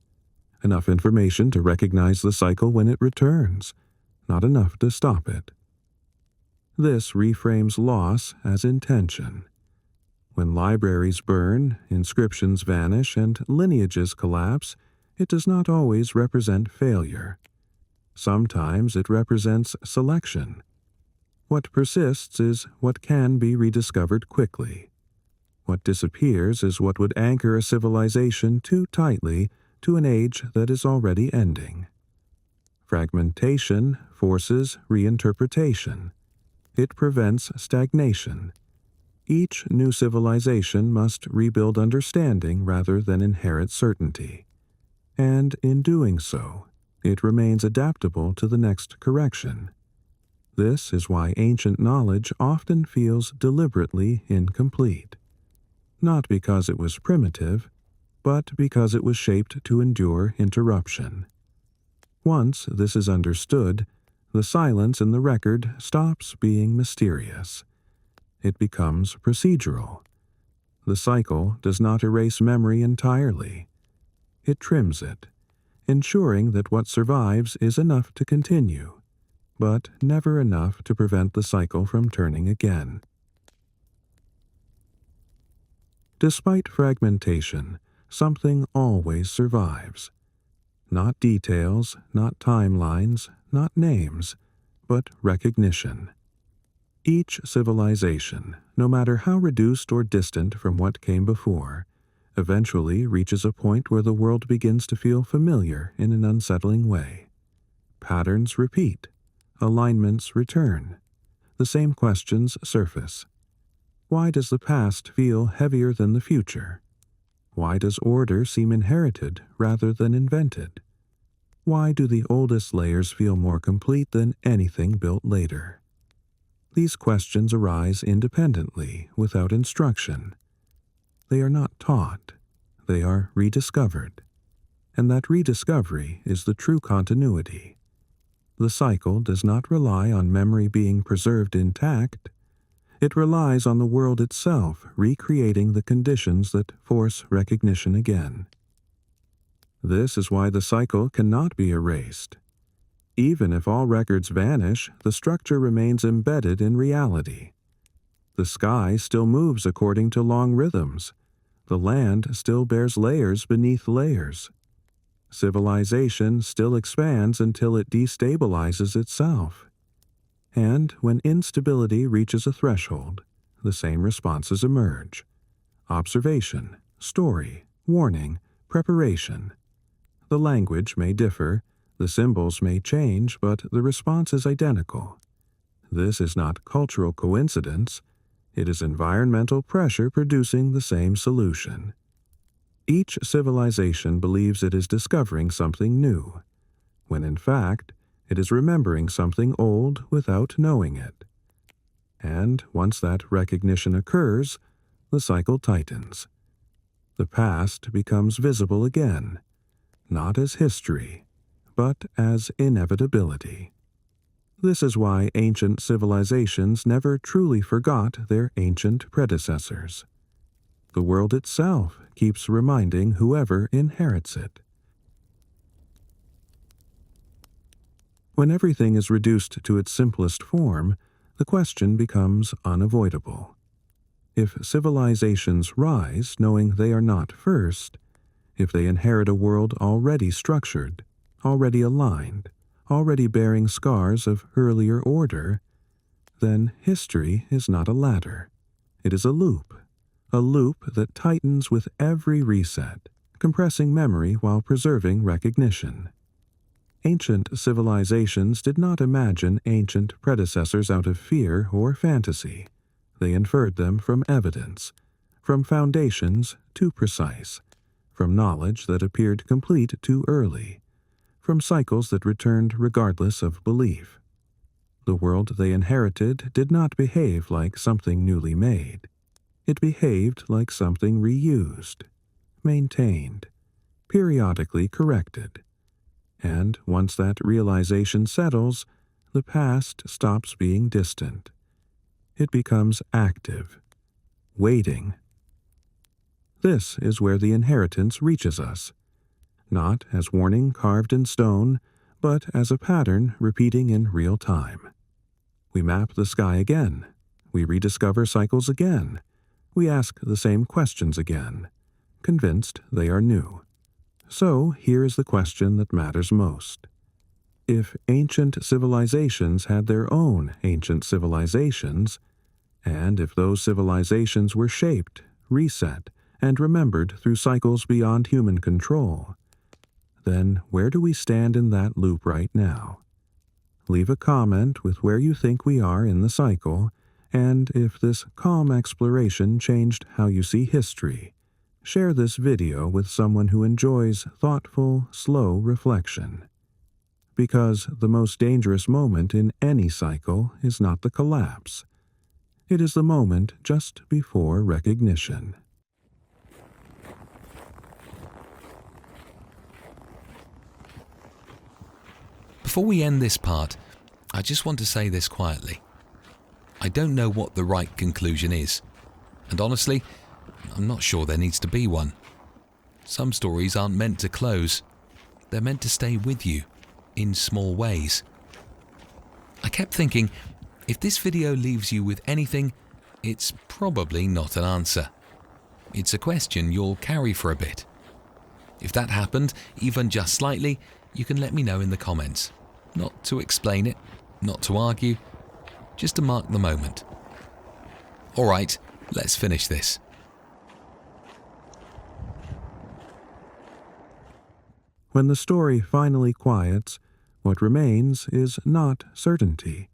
Enough information to recognize the cycle when it returns, not enough to stop it. This reframes loss as intention. When libraries burn, inscriptions vanish, and lineages collapse, it does not always represent failure. Sometimes it represents selection. What persists is what can be rediscovered quickly. What disappears is what would anchor a civilization too tightly to an age that is already ending. Fragmentation forces reinterpretation. It prevents stagnation. Each new civilization must rebuild understanding rather than inherit certainty. And in doing so, it remains adaptable to the next correction. This is why ancient knowledge often feels deliberately incomplete. Not because it was primitive, but because it was shaped to endure interruption. Once this is understood, the silence in the record stops being mysterious. It becomes procedural. The cycle does not erase memory entirely. It trims it, ensuring that what survives is enough to continue, but never enough to prevent the cycle from turning again. Despite fragmentation, something always survives. Not details, not timelines, not names, but recognition. Each civilization, no matter how reduced or distant from what came before, eventually reaches a point where the world begins to feel familiar in an unsettling way. Patterns repeat. Alignments return. The same questions surface. Why does the past feel heavier than the future? Why does order seem inherited rather than invented? Why do the oldest layers feel more complete than anything built later? These questions arise independently, without instruction. They are not taught. They are rediscovered. And that rediscovery is the true continuity. The cycle does not rely on memory being preserved intact. It relies on the world itself recreating the conditions that force recognition again. This is why the cycle cannot be erased. Even if all records vanish, the structure remains embedded in reality. The sky still moves according to long rhythms. The land still bears layers beneath layers. Civilization still expands until it destabilizes itself. And when instability reaches a threshold, the same responses emerge. Observation, story, warning, preparation. The language may differ, the symbols may change, but the response is identical. This is not cultural coincidence. It is environmental pressure producing the same solution. Each civilization believes it is discovering something new, when in fact, it is remembering something old without knowing it. And once that recognition occurs, the cycle tightens. The past becomes visible again, not as history, but as inevitability. This is why ancient civilizations never truly forgot their ancient predecessors. The world itself keeps reminding whoever inherits it. When everything is reduced to its simplest form, the question becomes unavoidable. If civilizations rise knowing they are not first, if they inherit a world already structured, already aligned, already bearing scars of earlier order, then history is not a ladder. It is a loop that tightens with every reset, compressing memory while preserving recognition. Ancient civilizations did not imagine ancient predecessors out of fear or fantasy. They inferred them from evidence, from foundations too precise, from knowledge that appeared complete too early, from cycles that returned regardless of belief. The world they inherited did not behave like something newly made. It behaved like something reused, maintained, periodically corrected. And once that realization settles, the past stops being distant. It becomes active, waiting. This is where the inheritance reaches us, not as warning carved in stone, but as a pattern repeating in real time. We map the sky again. We rediscover cycles again. We ask the same questions again, convinced they are new. So here is the question that matters most. If ancient civilizations had their own ancient civilizations, and if those civilizations were shaped, reset, and remembered through cycles beyond human control, then where do we stand in that loop right now? Leave a comment with where you think we are in the cycle, and if this calm exploration changed how you see history. Share this video with someone who enjoys thoughtful, slow reflection. Because the most dangerous moment in any cycle is not the collapse. It is the moment just before recognition. Before we end this part, I just want to say this quietly. I don't know what the right conclusion is, and honestly, I'm not sure there needs to be one. Some stories aren't meant to close. They're meant to stay with you, in small ways. I kept thinking, if this video leaves you with anything, it's probably not an answer. It's a question you'll carry for a bit. If that happened, even just slightly, you can let me know in the comments. Not to explain it, not to argue, just to mark the moment. All right, let's finish this. When the story finally quiets, what remains is not certainty,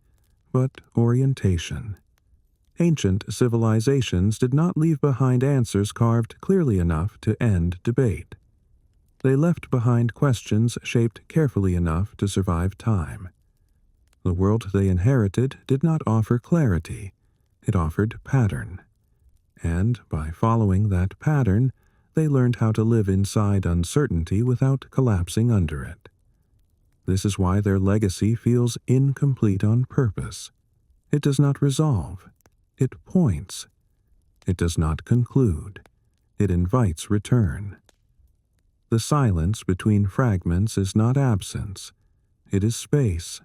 but orientation. Ancient civilizations did not leave behind answers carved clearly enough to end debate. They left behind questions shaped carefully enough to survive time. The world they inherited did not offer clarity, it offered pattern. And by following that pattern, they learned how to live inside uncertainty without collapsing under it. This is why their legacy feels incomplete on purpose. It does not resolve. It points. It does not conclude. It invites return. The silence between fragments is not absence. It is space,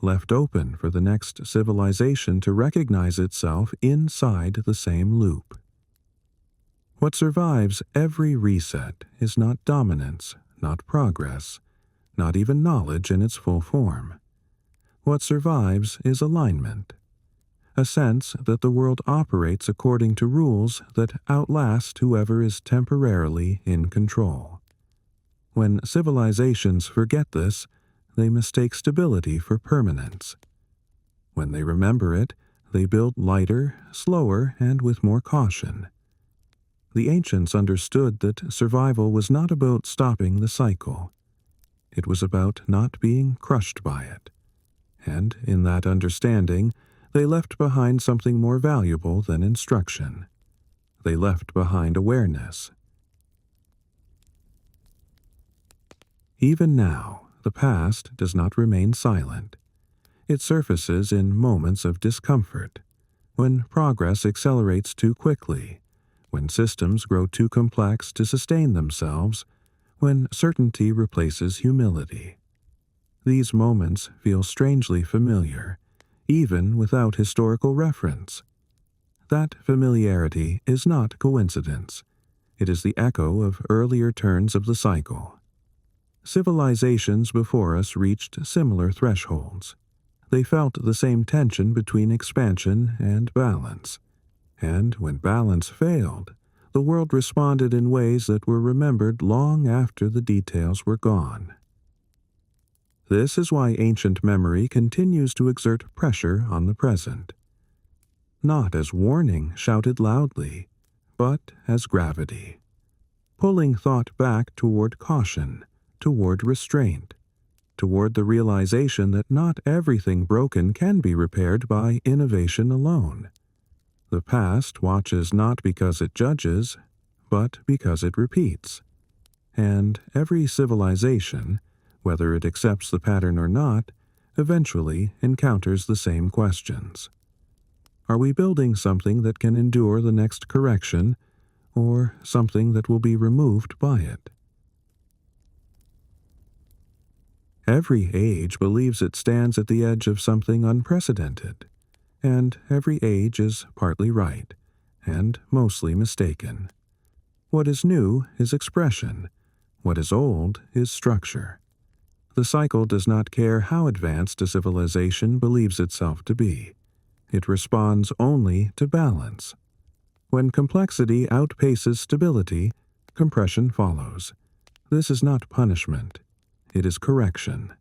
left open for the next civilization to recognize itself inside the same loop. What survives every reset is not dominance, not progress, not even knowledge in its full form. What survives is alignment, a sense that the world operates according to rules that outlast whoever is temporarily in control. When civilizations forget this, they mistake stability for permanence. When they remember it, they build lighter, slower, and with more caution. The ancients understood that survival was not about stopping the cycle. It was about not being crushed by it. And in that understanding, they left behind something more valuable than instruction. They left behind awareness. Even now, the past does not remain silent. It surfaces in moments of discomfort, when progress accelerates too quickly, when systems grow too complex to sustain themselves, when certainty replaces humility. These moments feel strangely familiar, even without historical reference. That familiarity is not coincidence. It is the echo of earlier turns of the cycle. Civilizations before us reached similar thresholds. They felt the same tension between expansion and balance. And when balance failed, the world responded in ways that were remembered long after the details were gone. This is why ancient memory continues to exert pressure on the present. Not as warning shouted loudly, but as gravity, pulling thought back toward caution, toward restraint, toward the realization that not everything broken can be repaired by innovation alone. The past watches not because it judges, but because it repeats. And every civilization, whether it accepts the pattern or not, eventually encounters the same questions. Are we building something that can endure the next correction, or something that will be removed by it? Every age believes it stands at the edge of something unprecedented, and every age is partly right, and mostly mistaken. What is new is expression. What is old is structure. The cycle does not care how advanced a civilization believes itself to be. It responds only to balance. When complexity outpaces stability, compression follows. This is not punishment. It is correction.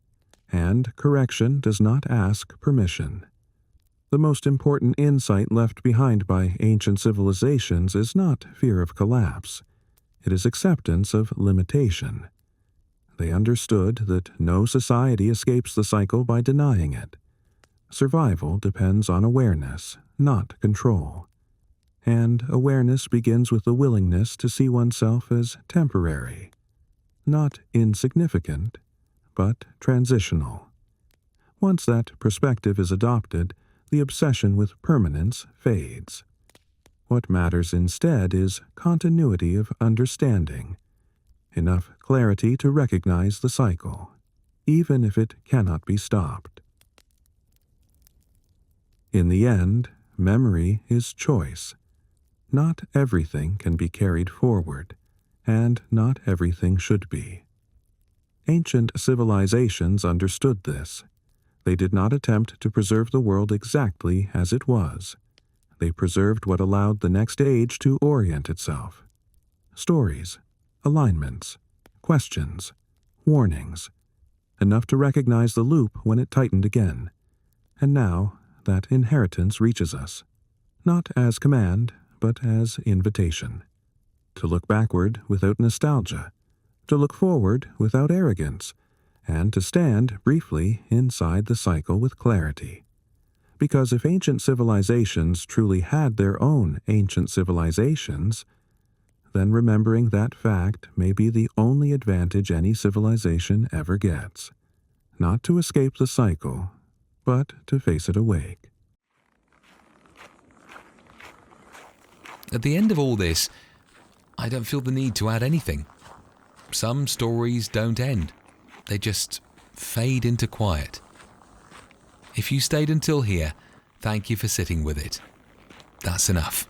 And correction does not ask permission. The most important insight left behind by ancient civilizations is not fear of collapse. It is acceptance of limitation. They understood that no society escapes the cycle by denying it. Survival depends on awareness, not control. And awareness begins with the willingness to see oneself as temporary, not insignificant, but transitional. Once that perspective is adopted, the obsession with permanence fades. What matters instead is continuity of understanding, enough clarity to recognize the cycle, even if it cannot be stopped. In the end, memory is choice. Not everything can be carried forward, and not everything should be. Ancient civilizations understood this. They did not attempt to preserve the world exactly as it was. They preserved what allowed the next age to orient itself. Stories, alignments, questions, warnings, enough to recognize the loop when it tightened again. And now that inheritance reaches us, not as command, but as invitation. To look backward without nostalgia, to look forward without arrogance, and to stand briefly inside the cycle with clarity. Because if ancient civilizations truly had their own ancient civilizations, then remembering that fact may be the only advantage any civilization ever gets. Not to escape the cycle, but to face it awake. At the end of all this, I don't feel the need to add anything. Some stories don't end. They just fade into quiet. If you stayed until here, thank you for sitting with it. That's enough.